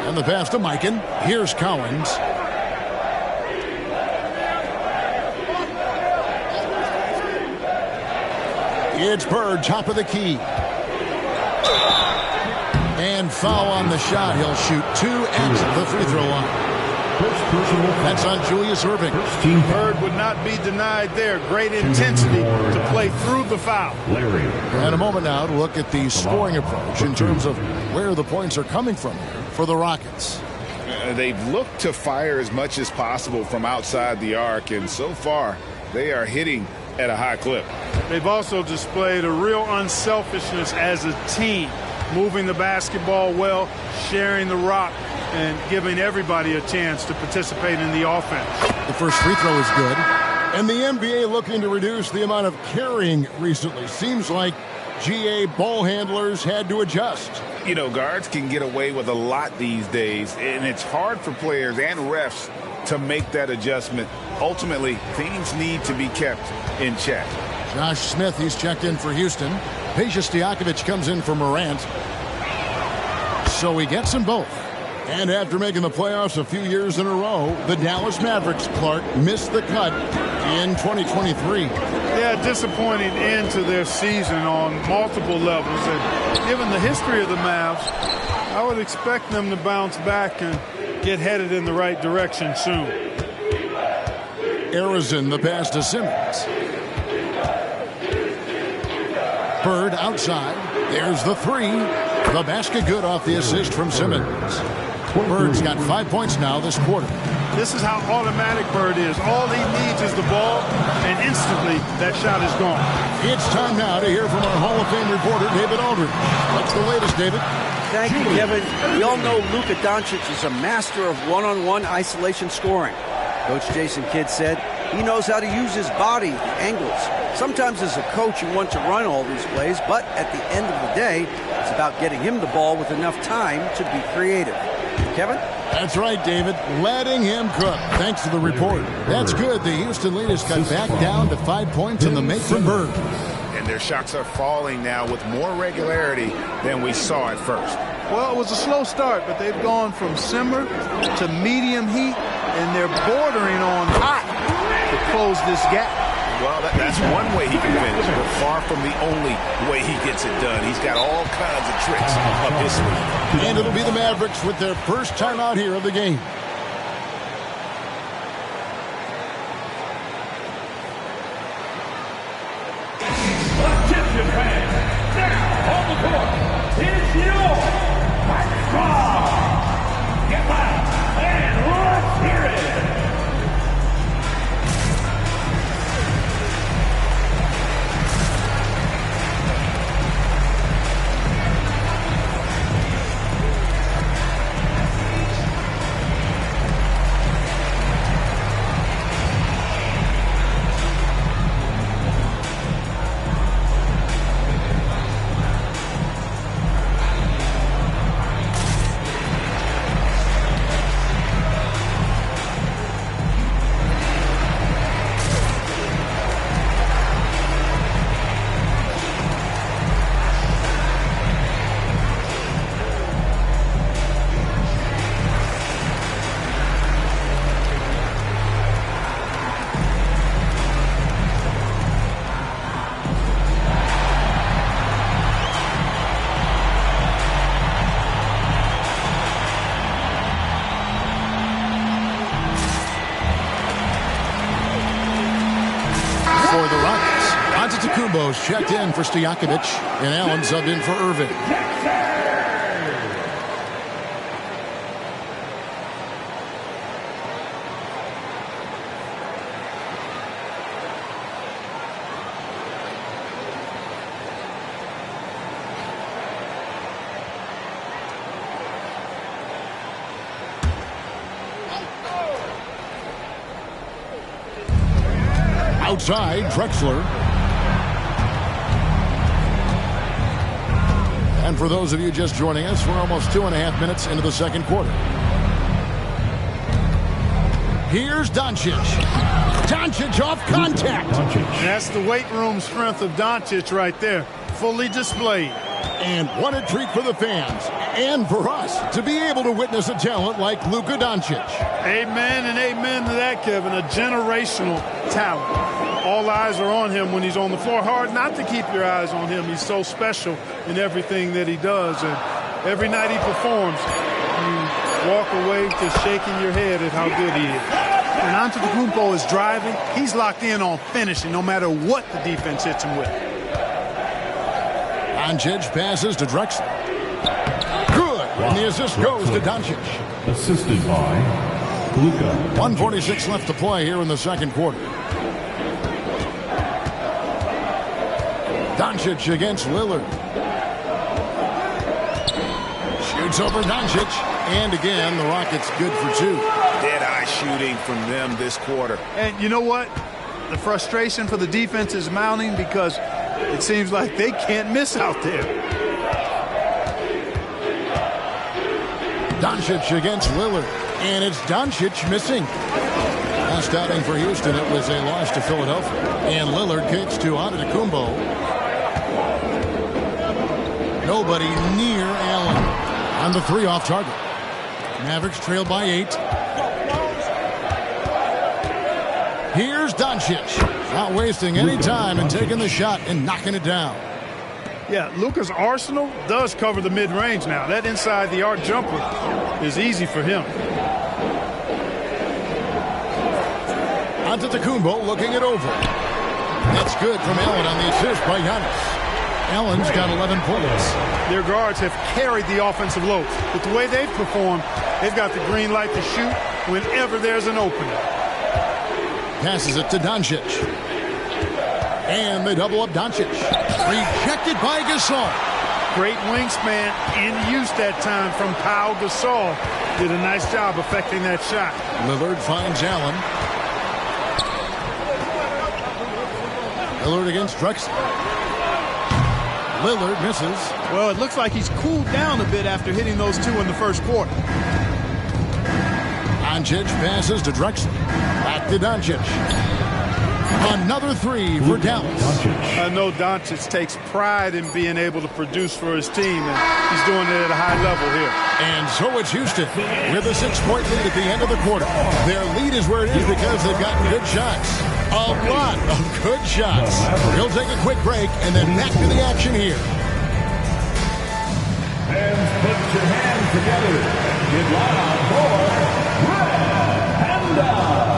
Speaker 4: And the pass to Mikan. Here's Collins. It's Bird, top of the key. And foul on the shot. He'll shoot 2 at the free throw line. That's on Julius Irving.
Speaker 20: Bird would not be denied there. Great intensity to play through the foul.
Speaker 4: And a moment now to look at the scoring approach in terms of where the points are coming from here for the Rockets.
Speaker 6: They've looked to fire as much as possible from outside the arc, and so far they are hitting at a high clip.
Speaker 20: They've also displayed a real unselfishness as a team, moving the basketball well, sharing the rock, and giving everybody a chance to participate in the offense.
Speaker 4: The first free throw is good. And the NBA looking to reduce the amount of carrying recently. Seems like GA ball handlers had to adjust.
Speaker 6: You know, guards can get away with a lot these days, and it's hard for players and refs to make that adjustment. Ultimately, things need to be kept in check.
Speaker 4: Josh Smith, he's checked in for Houston. Peja Stojakovic comes in for Morant. So he gets them both. And after making the playoffs a few years in a row, the Dallas Mavericks, Clark, missed the cut in 2023.
Speaker 21: Yeah, disappointing end to their season on multiple levels. And given the history of the Mavs, I would expect them to bounce back and get headed in the right direction soon.
Speaker 4: Arizin, the pass to Simmons. Bird outside. There's the three. The basket good off the assist from Simmons. Bird's got 5 points now this quarter.
Speaker 21: This is how automatic Bird is. All he needs is the ball, and instantly that shot is gone.
Speaker 4: It's time now to hear from our Hall of Fame reporter, David Aldridge. What's the latest, David?
Speaker 9: Thank you, Kevin. We all know Luka Doncic is a master of one-on-one isolation scoring. Coach Jason Kidd said he knows how to use his body, the angles. Sometimes as a coach you want to run all these plays, but at the end of the day, it's about getting him the ball with enough time to be creative. Kevin?
Speaker 4: That's right, David. Letting him cook. Thanks to the report. That's good. The Houston lead is cut back down to 5 points in the make from Bird.
Speaker 8: And their shots are falling now with more regularity than we saw at first.
Speaker 21: Well, it was a slow start, but they've gone from simmer to medium heat, and they're bordering on hot to close this gap.
Speaker 8: Well, that's one way he can finish, but far from the only way he gets it done. He's got all kinds of tricks up his sleeve.
Speaker 4: And it'll be the Mavericks with their first time out here of the game.
Speaker 12: Attention fans, now on the court is your microphone. Get loud and let's hear it.
Speaker 4: Checked in for Stojakovic, and Allen subbed in for Irving. Outside, Drexler. And for those of you just joining us, we're almost 2.5 minutes into the second quarter. Here's Doncic. Doncic off contact.
Speaker 21: That's the weight room strength of Doncic right there. Fully displayed.
Speaker 4: And what a treat for the fans and for us to be able to witness a talent like Luka Doncic.
Speaker 21: Amen and amen to that, Kevin. A generational talent. All eyes are on him when he's on the floor. Hard not to keep your eyes on him. He's so special in everything that he does. And every night he performs, you walk away just shaking your head at how good he is. When Antetokounmpo is driving, he's locked in on finishing no matter what the defense hits him with.
Speaker 4: Doncic passes to Drexler. Good. And the assist goes to Doncic.
Speaker 12: Assisted by Luka.
Speaker 4: 1:46 left to play here in the second quarter. Doncic against Lillard. Shoots over Doncic. And again, the Rockets good for two.
Speaker 8: Dead-eye shooting from them this quarter.
Speaker 21: And you know what? The frustration for the defense is mounting because it seems like they can't miss out there.
Speaker 4: Doncic against Lillard. And it's Doncic missing. Last outing for Houston, it was a loss to Philadelphia. And Lillard kicks to Antetokounmpo. Nobody near Allen on the three off target. Mavericks trail by 8. Here's Doncic. Not wasting any time and taking the shot and knocking it down.
Speaker 21: Yeah, Luka's arsenal does cover the mid-range now. That inside the arc jumper is easy for him.
Speaker 4: Antetokounmpo looking it over. That's good from Allen on the assist by Giannis. Allen's got 11 points.
Speaker 21: Their guards have carried the offensive load. But the way they've performed, they've got the green light to shoot whenever there's an opening.
Speaker 4: Passes it to Doncic. And they double up Doncic. Rejected by Gasol.
Speaker 21: Great wingspan in use that time from Pau Gasol. Did a nice job affecting that shot.
Speaker 4: Lillard finds Allen. Lillard against Drexler. Lillard misses.
Speaker 20: Well, it looks like he's cooled down a bit after hitting those two in the first quarter.
Speaker 4: Doncic passes to Drexler. Back to Doncic. Another three for Dallas.
Speaker 21: I know Doncic takes pride in being able to produce for his team, and he's doing it at a high level here.
Speaker 4: And so it's Houston with a 6-point lead at the end of the quarter. Their lead is where it is because they've gotten good shots. A lot of good shots. We'll take a quick break and then back to the action here.
Speaker 12: Fans, put your hands together. Get loud for Red Panda.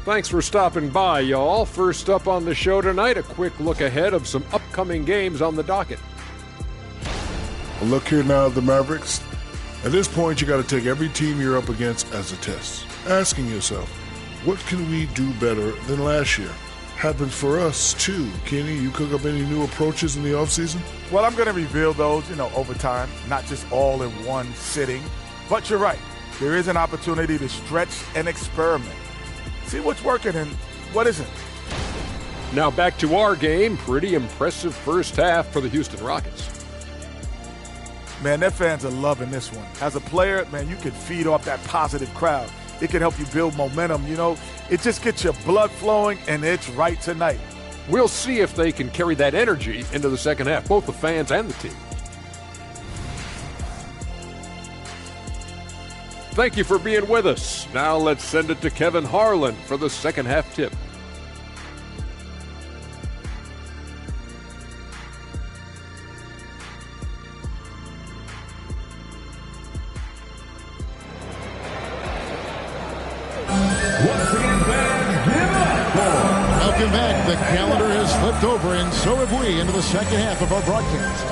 Speaker 10: Thanks for stopping by, y'all. First up on the show tonight, a quick look ahead of some upcoming games on the docket.
Speaker 11: A look here now at the Mavericks. At this point, you got to take every team you're up against as a test. Asking yourself, what can we do better than last year? Happens for us, too. Kenny, you cook up any new approaches in the offseason?
Speaker 17: Well, I'm going to reveal those, over time, not just all in one sitting. But you're right. There is an opportunity to stretch and experiment. See what's working and what isn't.
Speaker 10: Now back to our game. Pretty impressive first half for the Houston Rockets.
Speaker 17: Man, their fans are loving this one. As a player, man, you can feed off that positive crowd. It can help you build momentum, It just gets your blood flowing, and it's right tonight.
Speaker 10: We'll see if they can carry that energy into the second half, both the fans and the team. Thank you for being with us. Now let's send it to Kevin Harlan for the second half tip.
Speaker 4: Welcome back. The calendar has flipped over, and so have we, into the second half of our broadcast.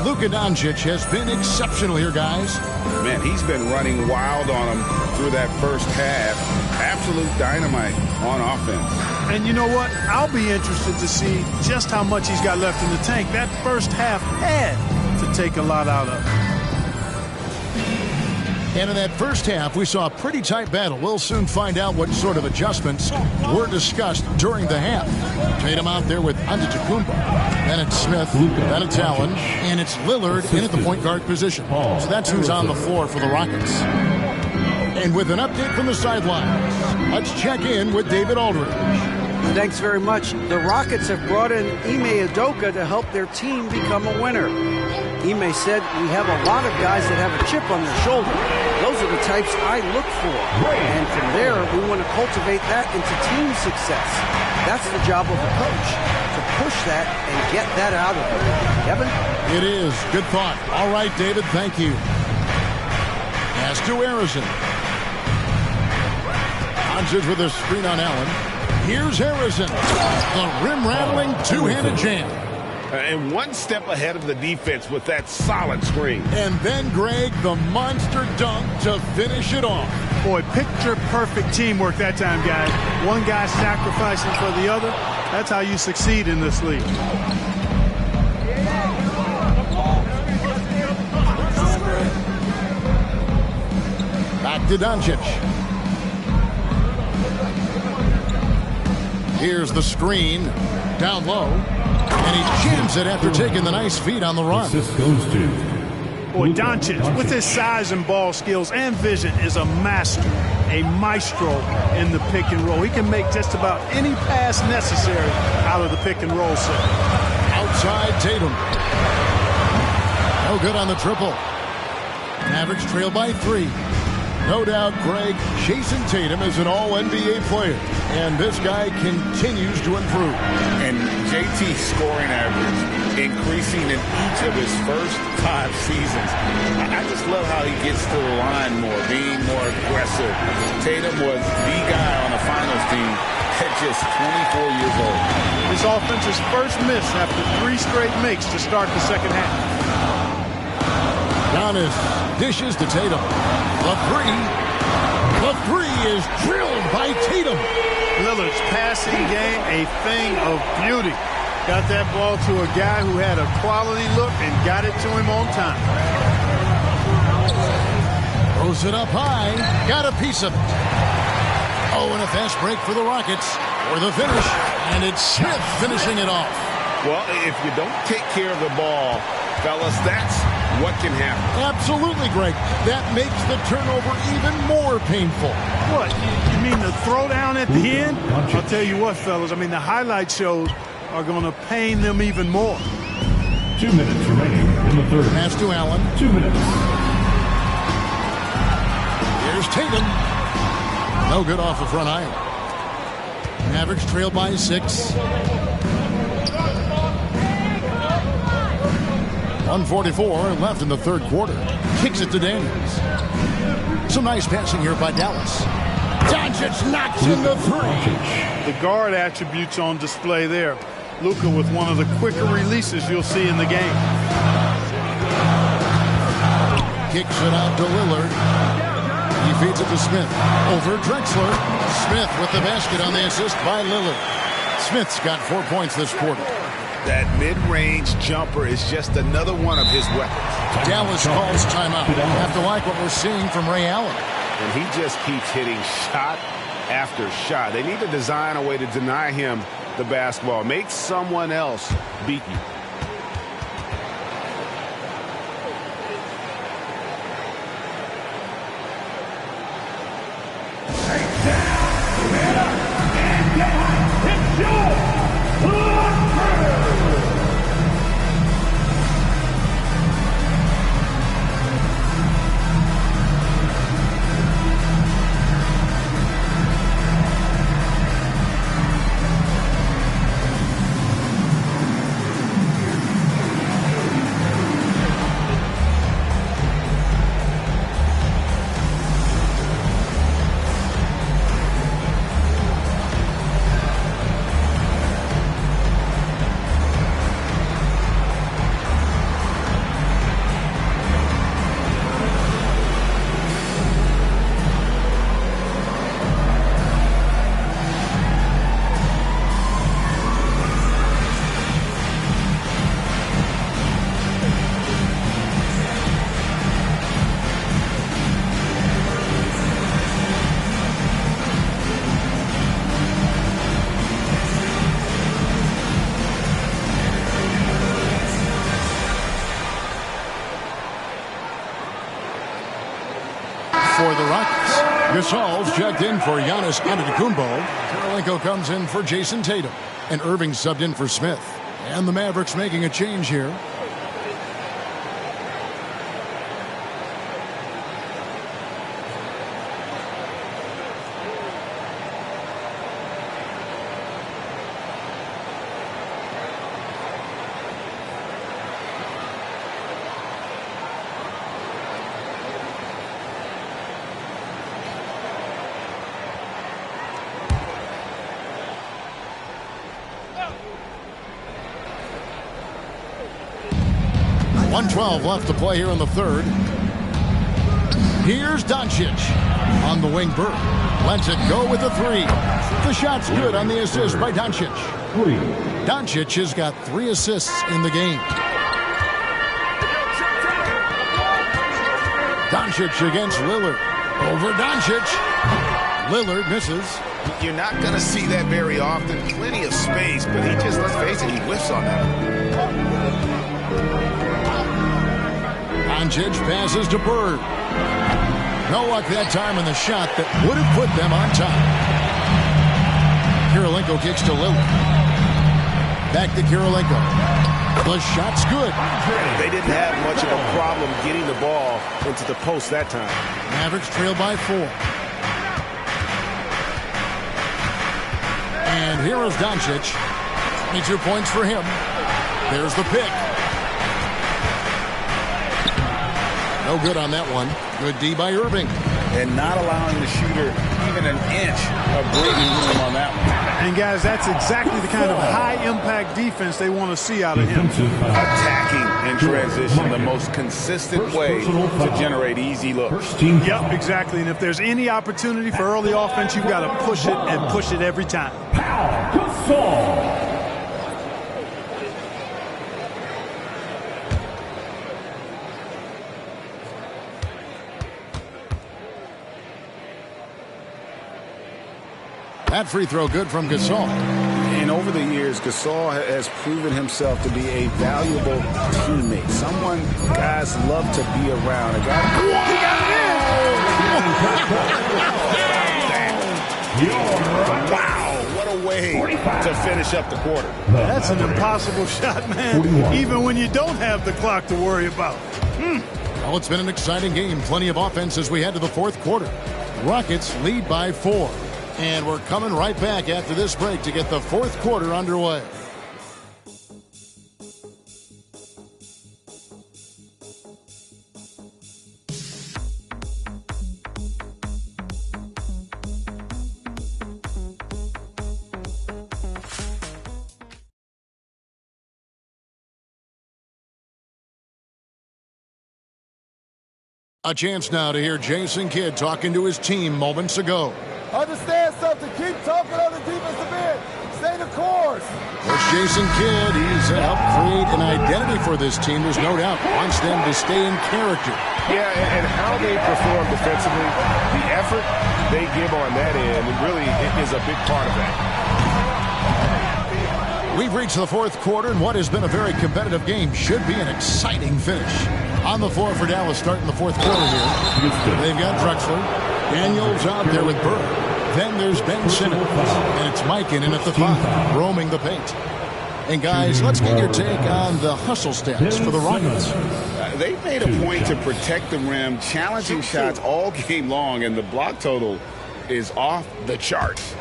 Speaker 4: Luka Doncic has been exceptional here, guys.
Speaker 6: Man, he's been running wild on him through that first half. Absolute dynamite.
Speaker 8: on offense.
Speaker 21: And you know what? I'll be interested to see just how much he's got left in the tank. That first half had to take a lot out of it.
Speaker 4: And in that first half, we saw a pretty tight battle. We'll soon find out what sort of adjustments were discussed during the half. Tatum out there with Antetokounmpo. Then it's Smith. Then it's Allen. And it's Lillard in at the point guard position. So that's who's on the floor for the Rockets. And with an update from the sidelines, let's check in with David Aldridge.
Speaker 9: Thanks very much. The Rockets have brought in Ime Udoka to help their team become a winner. Ime said, "We have a lot of guys that have a chip on their shoulder. Those are the types I look for. And from there, we want to cultivate that into team success. That's the job of a coach, to push that and get that out of them." Kevin?
Speaker 4: It is. Good thought. All right, David, thank you. Pass to Harrison. Doncic with a screen on Allen. Here's Harrison. The rim-rattling two-handed jam.
Speaker 8: And one step ahead of the defense with that solid screen.
Speaker 4: And then, Greg, the monster dunk to finish it off.
Speaker 21: Boy, picture-perfect teamwork that time, guys. One guy sacrificing for the other. That's how you succeed in this league.
Speaker 4: Back to Doncic. Here's the screen. Down low. And he jams it after taking the nice feed on the run.
Speaker 21: Boy, Doncic, with his size and ball skills and vision, is a master, a maestro in the pick and roll. He can make just about any pass necessary out of the pick and roll set.
Speaker 4: Outside Tatum. No good on the triple. Mavericks trail by 3. No doubt, Greg, Jason Tatum is an all-NBA player, and this guy continues to improve.
Speaker 6: And JT's scoring average increasing in each of his first 5 seasons. I just love how he gets to the line more, being more aggressive. Tatum was the guy on the finals team at just 24 years old.
Speaker 21: His offense's first miss after 3 straight makes to start the second half.
Speaker 4: Giannis dishes to Tatum. The three is drilled by Tatum.
Speaker 21: Lillard's passing game, a thing of beauty. Got that ball to a guy who had a quality look and got it to him on time.
Speaker 4: Throws it up high. Got a piece of it. Oh, and a fast break for the Rockets for the finish. And it's Smith finishing it off.
Speaker 8: Well, if you don't take care of the ball, fellas, that's what can happen.
Speaker 4: Absolutely, Greg. That makes the turnover even more painful.
Speaker 21: What? You mean the throwdown at the end? I'll tell you what, fellas. I mean, the highlight shows are going to pain them even more.
Speaker 12: 2 minutes remaining in the third.
Speaker 4: Pass to Allen.
Speaker 12: 2 minutes.
Speaker 4: Here's Tatum. No good off the front iron. Mavericks trail by 6. 1:44 left in the third quarter. Kicks it to Daniels. Some nice passing here by Dallas. Doncic knocks in the 3.
Speaker 21: The guard attributes on display there. Luka with one of the quicker releases you'll see in the game.
Speaker 4: Kicks it out to Lillard. He feeds it to Smith. Over Drexler. Smith with the basket on the assist by Lillard. Smith's got 4 points this quarter.
Speaker 8: That mid-range jumper is just another one of his weapons.
Speaker 4: Dallas calls timeout. Have to like what we're seeing from Ray Allen.
Speaker 8: And he just keeps hitting shot after shot. They need to design a way to deny him the basketball. Make someone else beat you.
Speaker 4: for the Rockets. Gasol's checked in for Giannis Antetokounmpo. Kirilenko comes in for Jason Tatum. And Irving subbed in for Smith. And the Mavericks making a change here. .112 left to play here in the third. Here's Doncic on the wing. Bird lets it go with a three. The shot's good on the assist by Doncic. Doncic has got 3 assists in the game. Doncic against Lillard. Over Doncic. Lillard misses.
Speaker 8: You're not going to see that very often. Plenty of space, but he just, let's face it, he whiffs on that.
Speaker 4: Doncic passes to Bird. No luck that time in the shot that would have put them on top. Kirilenko kicks to Lillard. Back to Kirilenko. The shot's good.
Speaker 8: They didn't have much of a problem getting the ball into the post that time.
Speaker 4: Mavericks trail by 4. And here is Doncic. 22 points for him. There's the pick. No good on that one. Good D by Irving.
Speaker 6: And not allowing the shooter even an inch of breathing room on that one.
Speaker 21: And, guys, that's exactly the kind of high-impact defense they want to see out of him.
Speaker 8: Attacking in transition, the most consistent way to generate easy looks.
Speaker 21: Yep, exactly. And if there's any opportunity for early offense, you've got to push it and push it every time.
Speaker 4: That free throw good from Gasol.
Speaker 8: And over the years, Gasol has proven himself to be a valuable teammate. Someone guys love to be around. A guy. He got it in! Wow, what a way to finish up the quarter.
Speaker 21: That's an impossible shot, man, even when you don't have the clock to worry about.
Speaker 4: Well, it's been an exciting game. Plenty of offense as we head to the fourth quarter. Rockets lead by 4. And we're coming right back after this break to get the fourth quarter underway. A chance now to hear Jason Kidd talking to his team moments ago.
Speaker 1: Understand something. Keep talking on the defensive end. Stay the course.
Speaker 4: Coach Jason Kidd, he's helped create an identity for this team. There's no doubt. Wants them to stay in character.
Speaker 8: Yeah, and how they perform defensively, the effort they give on that end, really is a big part of that.
Speaker 4: We've reached the fourth quarter, and what has been a very competitive game should be an exciting finish. On the floor for Dallas starting the fourth quarter here. They've got Drexler. Daniels out there with Bird. Then there's Ben Simmons. And it's Mikan in at the 5, roaming the paint. And, guys, let's get your take on the hustle stats for the Rockets.
Speaker 6: They've made a point to protect the rim, challenging shots all game long, and the block total is off the charts.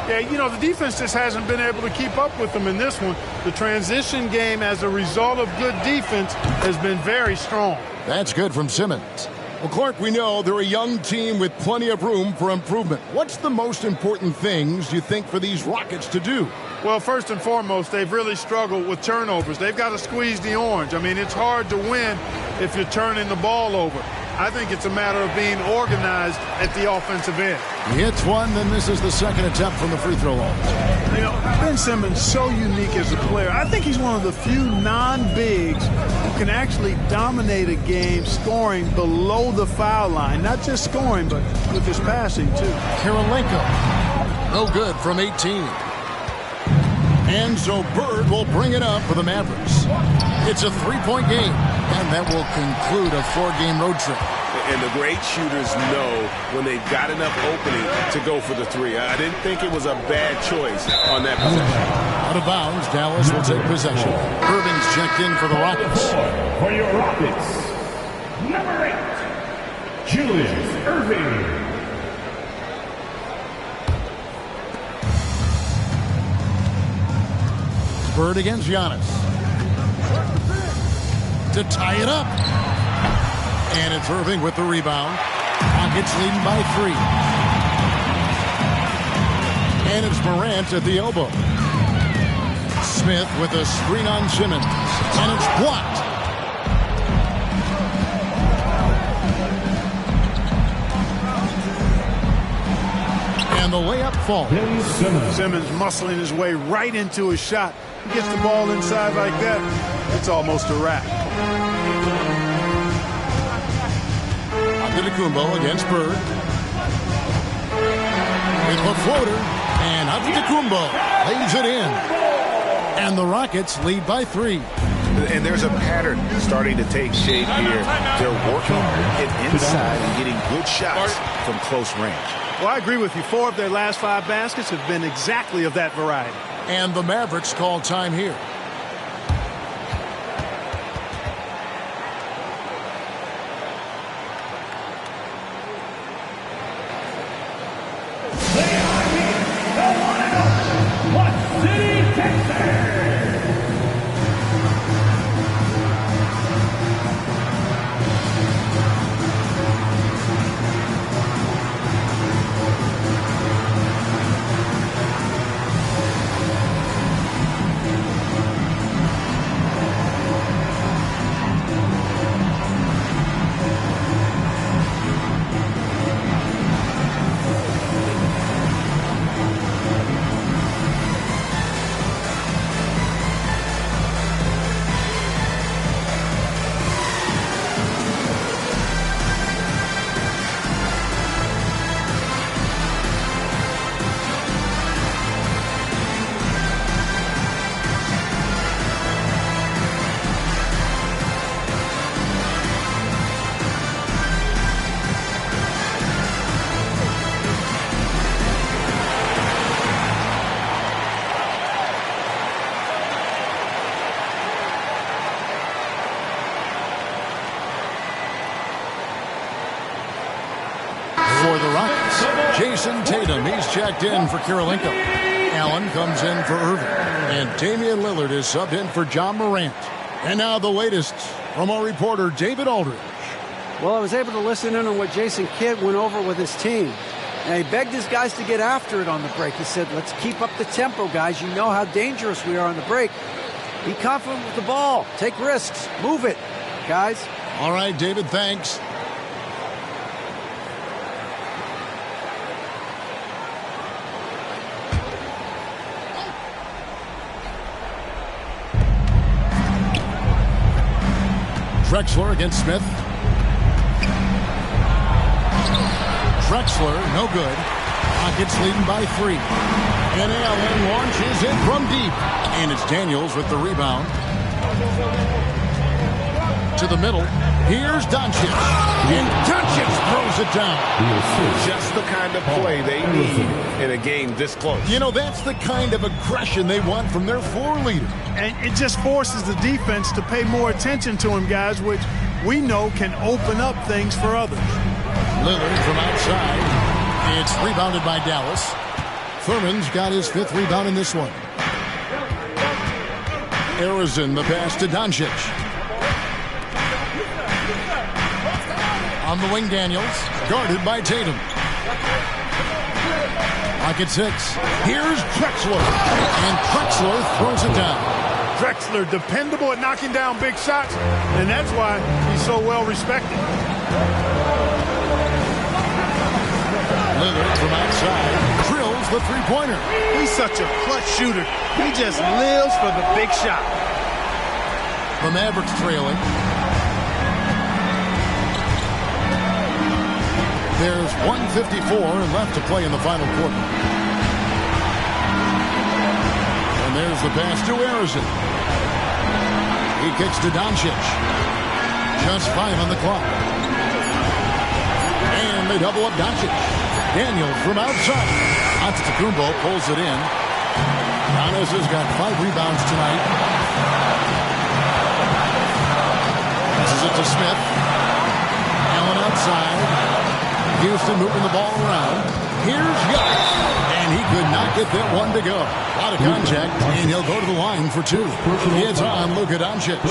Speaker 21: Yeah, you know, the defense just hasn't been able to keep up with them in this one. The transition game, as a result of good defense, has been very strong.
Speaker 4: That's good from Simmons. Well, Clark, we know they're a young team with plenty of room for improvement. What's the most important things you think for these Rockets to do?
Speaker 21: Well, first and foremost, they've really struggled with turnovers. They've got to squeeze the orange. I mean, it's hard to win if you're turning the ball over. I think it's a matter of being organized at the offensive end.
Speaker 4: He hits one, then misses the second attempt from the free throw line.
Speaker 21: You know, Ben Simmons, so unique as a player. I think he's one of the few non-bigs who can actually dominate a game scoring below the foul line. Not just scoring, but with his passing, too.
Speaker 4: Kirilenko, no good from 18. And so Bird will bring it up for the Mavericks. It's a 3-point game, and that will conclude a 4-game road trip.
Speaker 8: And the great shooters know when they've got enough opening to go for the three. I didn't think it was a bad choice on that possession.
Speaker 4: Out of bounds, Dallas will take possession. Irving's checked in for the Rockets.
Speaker 12: For your Rockets, number 8, Julius Irving.
Speaker 4: Bird against Giannis. To tie it up. And it's Irving with the rebound. Rockets leading by 3. And it's Morant at the elbow. Smith with a screen on Simmons. And it's blocked. And the layup falls.
Speaker 21: Simmons muscling his way right into his shot. He gets the ball inside like that, it's almost a wrap.
Speaker 4: Antetokounmpo against Bird. With the floater. And Antetokounmpo lays it in. And the Rockets lead by 3.
Speaker 8: And there's a pattern starting to take shape here. They're working it inside and getting good shots from close range.
Speaker 21: Well, I agree with you. 4 of their last 5 baskets have been exactly of that variety.
Speaker 4: And the Mavericks call time here. For the Rockets, Jason Tatum, he's checked in for Kirilenko. Allen comes in for Irving. And Damian Lillard is subbed in for John Morant. And now the latest from our reporter, David Aldridge.
Speaker 9: Well, I was able to listen in on what Jason Kidd went over with his team. And he begged his guys to get after it on the break. He said, let's keep up the tempo, guys. You know how dangerous we are on the break. Be confident with the ball. Take risks. Move it, guys.
Speaker 4: All right, David, thanks. Drexler against Smith. Drexler, no good. Rockets leading by 3. And Allen launches it from deep. And it's Daniels with the rebound. To the middle. Here's Doncic. And Doncic throws it down.
Speaker 8: Just the kind of play they need in a game this close.
Speaker 4: You know, that's the kind of aggression they want from their floor leader.
Speaker 21: And it just forces the defense to pay more attention to him, guys, which we know can open up things for others.
Speaker 4: Lillard from outside. It's rebounded by Dallas. Thurman's got his 5th rebound in this one. Arizon, the pass to Doncic. On the wing, Daniels, guarded by Tatum. Rocket 6. Here's Drexler. And Drexler throws it down.
Speaker 21: Drexler, dependable at knocking down big shots, and that's why he's so well respected.
Speaker 4: Lillard from outside drills the three-pointer.
Speaker 21: He's such a clutch shooter. He just lives for the big shot.
Speaker 4: The Mavericks trailing. There's 1:54 left to play in the final quarter. And there's the pass to Arizon. He kicks to Doncic. Just 5 on the clock. And they double up Doncic. Daniel from outside. Antetokounmpo pulls it in. Giannis has got 5 rebounds tonight. Passes it to Smith. Allen outside. Houston moving the ball around. Here's Giannis. And he could not get that one to go. A lot of contact, and he'll go to the line for 2. It's on Luka Doncic.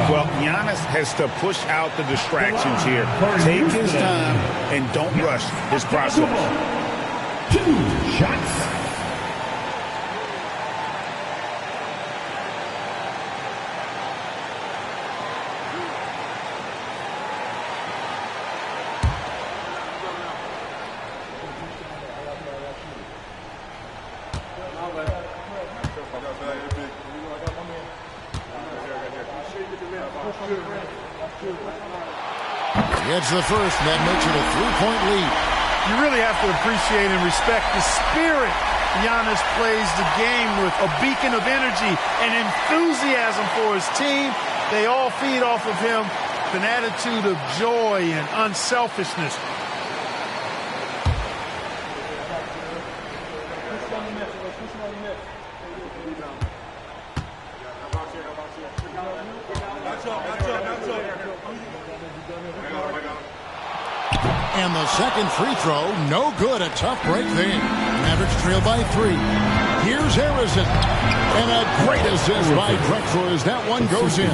Speaker 8: Well, Giannis has to push out the distractions here. Take his time and don't rush his process.
Speaker 12: 2 shots.
Speaker 4: Gets the first, and that makes it a 3-point lead.
Speaker 21: You really have to appreciate and respect the spirit Giannis plays the game with, a beacon of energy and enthusiasm for his team. They all feed off of him with an attitude of joy and unselfishness.
Speaker 4: And the second free throw, no good. A tough break there. Mavericks trail by 3. Here's Harrison. And a great assist by Drexler as that one goes in.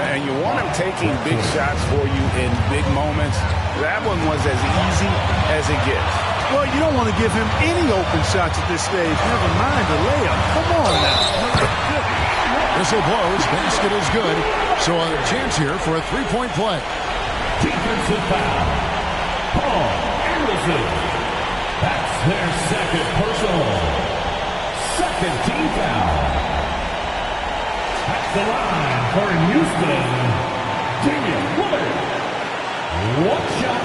Speaker 8: And you want him taking big shots for you in big moments. That one was as easy as it gets.
Speaker 21: Well, you don't want to give him any open shots at this stage. Never mind the layup. Come on now.
Speaker 4: Whistle blows. Basket is good. So a chance here for a 3-point play.
Speaker 12: Defensive foul. Paul Anderson. That's their second personal. Second team foul. At the line for Houston, Damian Lillard. 1 shot.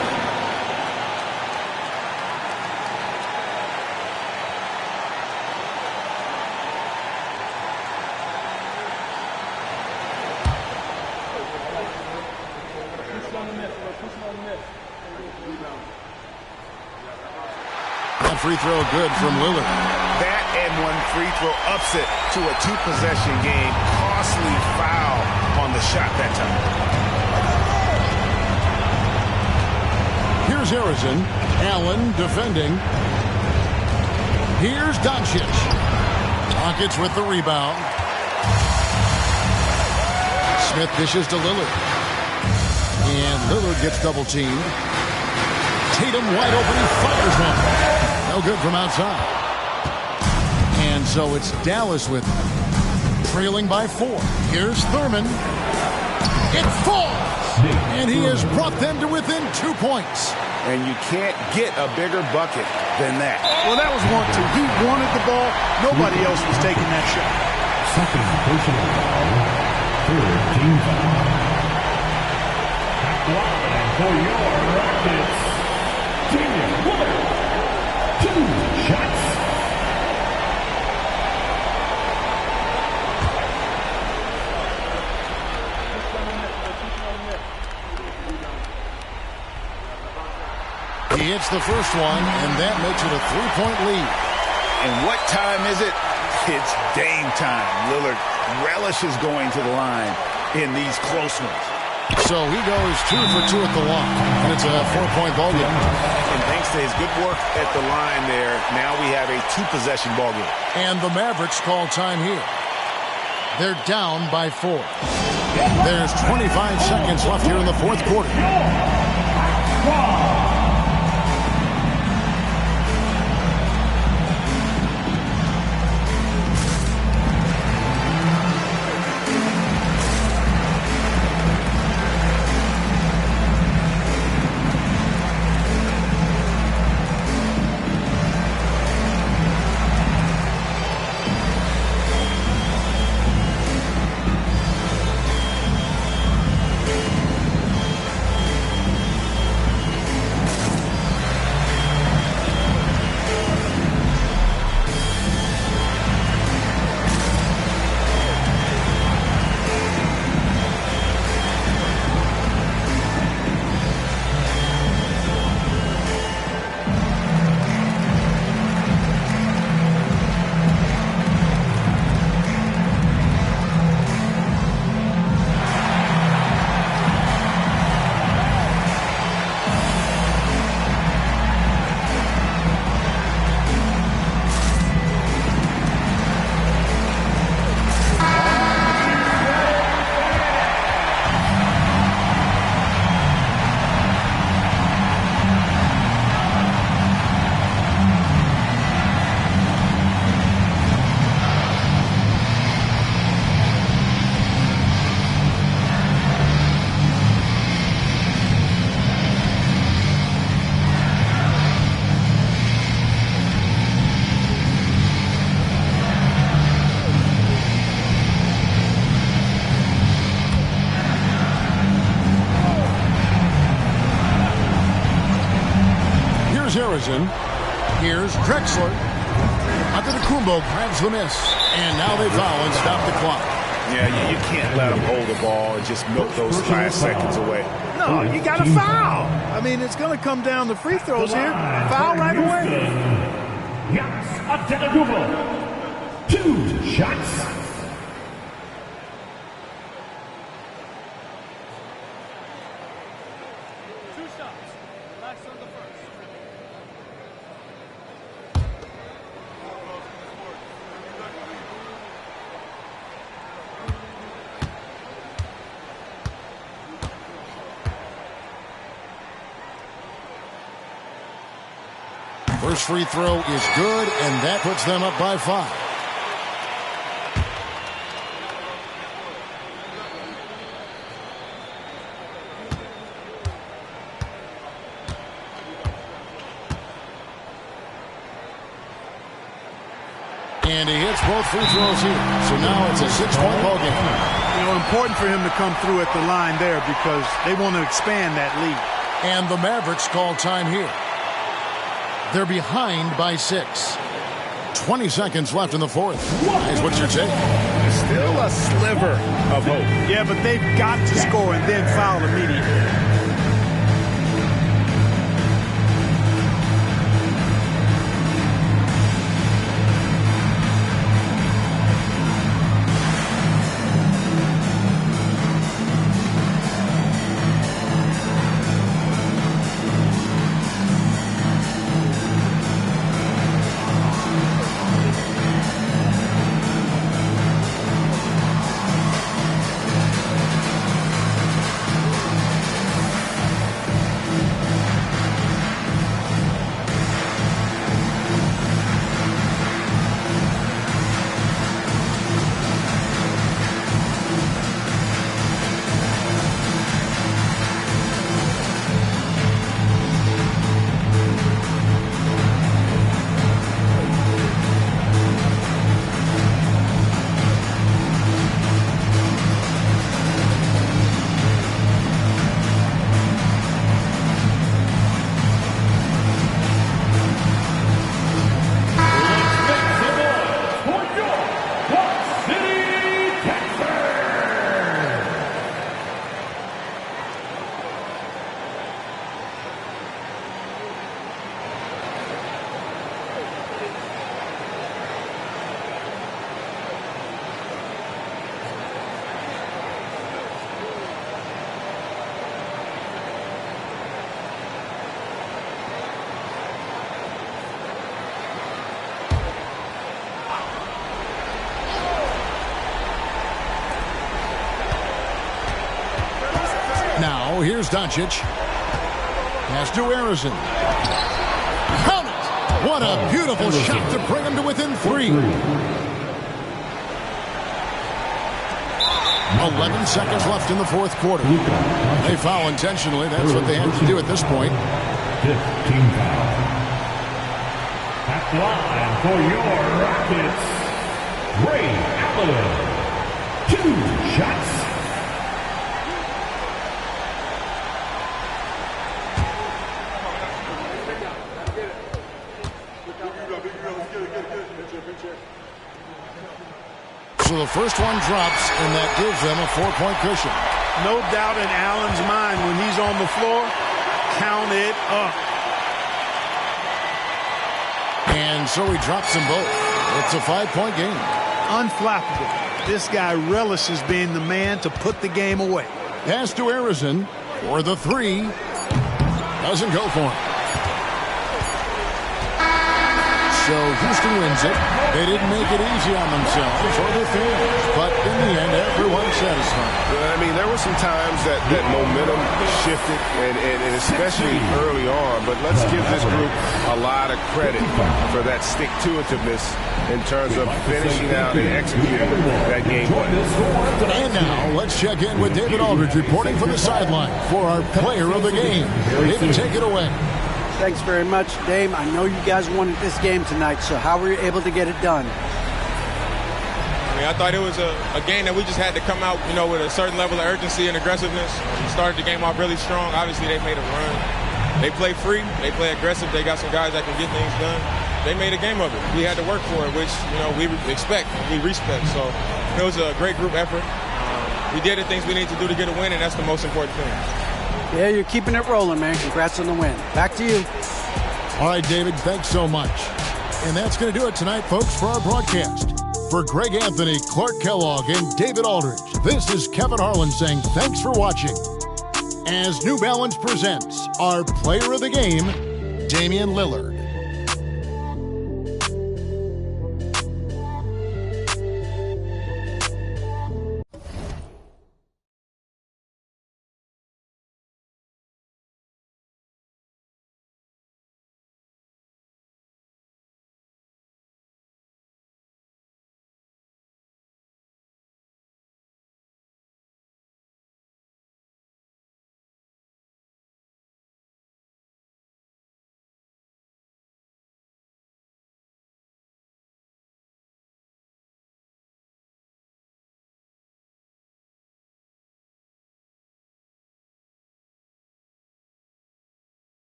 Speaker 4: That free throw good from Lillard.
Speaker 8: That and one free throw ups it to a 2-possession game. Costly foul on the shot that time.
Speaker 4: Here's Harrison. Allen defending. Here's Doncic. Rockets with the rebound. Smith dishes to Lillard. And Lillard gets double teamed. Tatum wide open. He fires one. No good from outside. And so it's Dallas with trailing by 4. Here's Thurman. It falls. And he has brought them to within 2 points.
Speaker 8: And you can't get a bigger bucket than that.
Speaker 21: Well, that was 1-2. He wanted the ball. Nobody else was taking that shot.
Speaker 12: Second personal foul. Third team foul. At the line for your Rockets, Damian Lillard. 2 shots.
Speaker 4: He hits the first one, and that makes it a 3-point lead.
Speaker 8: And what time is it? It's Dame time. Lillard relishes going to the line in these close ones.
Speaker 4: So he goes 2 for 2 at the line, and it's a 4-point ball game.
Speaker 8: And thanks to his good work at the line there, now we have a 2-possession ball game.
Speaker 4: And the Mavericks call time here. They're down by 4. There's 25 seconds left here in the fourth quarter. is Arizin. Here's Drexler. Antetokounmpo grabs the miss. And now they foul and stop the clock.
Speaker 8: Yeah, you can't let them hold the ball and just milk those last seconds away.
Speaker 20: No, you got to foul. I mean, it's going to come down to free throws here. Foul right away.
Speaker 12: Yes, Antetokounmpo. 2 shots.
Speaker 4: First free throw is good, and that puts them up by 5. And he hits both free throws here. So now it's a 6-point ball game.
Speaker 20: You know, important for him to come through at the line there because they want to expand that lead.
Speaker 4: And the Mavericks call time here. They're behind by 6. 20 seconds left in the fourth. Guys, what's your take?
Speaker 8: Still a sliver of hope.
Speaker 20: Yeah, but they've got to score and then foul immediately.
Speaker 4: Now, here's Doncic. Pass to Arizin. Count it! What a beautiful shot to bring him to within 3. 11 seconds left in the fourth quarter. They foul intentionally. That's what they have to do at this point.
Speaker 12: 15 foul. At the line for your Rockets, Ray Allen. 2 shots.
Speaker 4: So the first one drops, and that gives them a 4-point cushion.
Speaker 20: No doubt in Allen's mind when he's on the floor, count it up.
Speaker 4: And so he drops them both. It's a 5-point game.
Speaker 20: Unflappable. This guy relishes being the man to put the game away.
Speaker 4: Pass to Arizin for the 3. Doesn't go for him. So Houston wins it. They didn't make it easy on themselves or their fans, but in the end, everyone's satisfied.
Speaker 8: I mean, there were some times that momentum shifted, and especially early on, but let's give this group a lot of credit for that stick-to-itiveness in terms of finishing out and executing that game plan.
Speaker 4: And now, let's check in with David Aldridge reporting from the sideline for our player of the game. David, take it away.
Speaker 9: Thanks very much, Dame. I know you guys wanted this game tonight, so how were you able to get it done?
Speaker 19: I mean, I thought it was a game that we just had to come out, with a certain level of urgency and aggressiveness. We started the game off really strong. Obviously, they made a run. They play free. They play aggressive. They got some guys that can get things done. They made a game of it. We had to work for it, which, we expect, we respect. So it was a great group effort. We did the things we need to do to get a win, and that's the most important thing.
Speaker 9: Yeah, you're keeping it rolling, man. Congrats on the win. Back to you.
Speaker 4: All right, David, thanks so much. And that's going to do it tonight, folks, for our broadcast. For Greg Anthony, Clark Kellogg, and David Aldridge, this is Kevin Harlan saying thanks for watching. As New Balance presents our player of the game, Damian Lillard.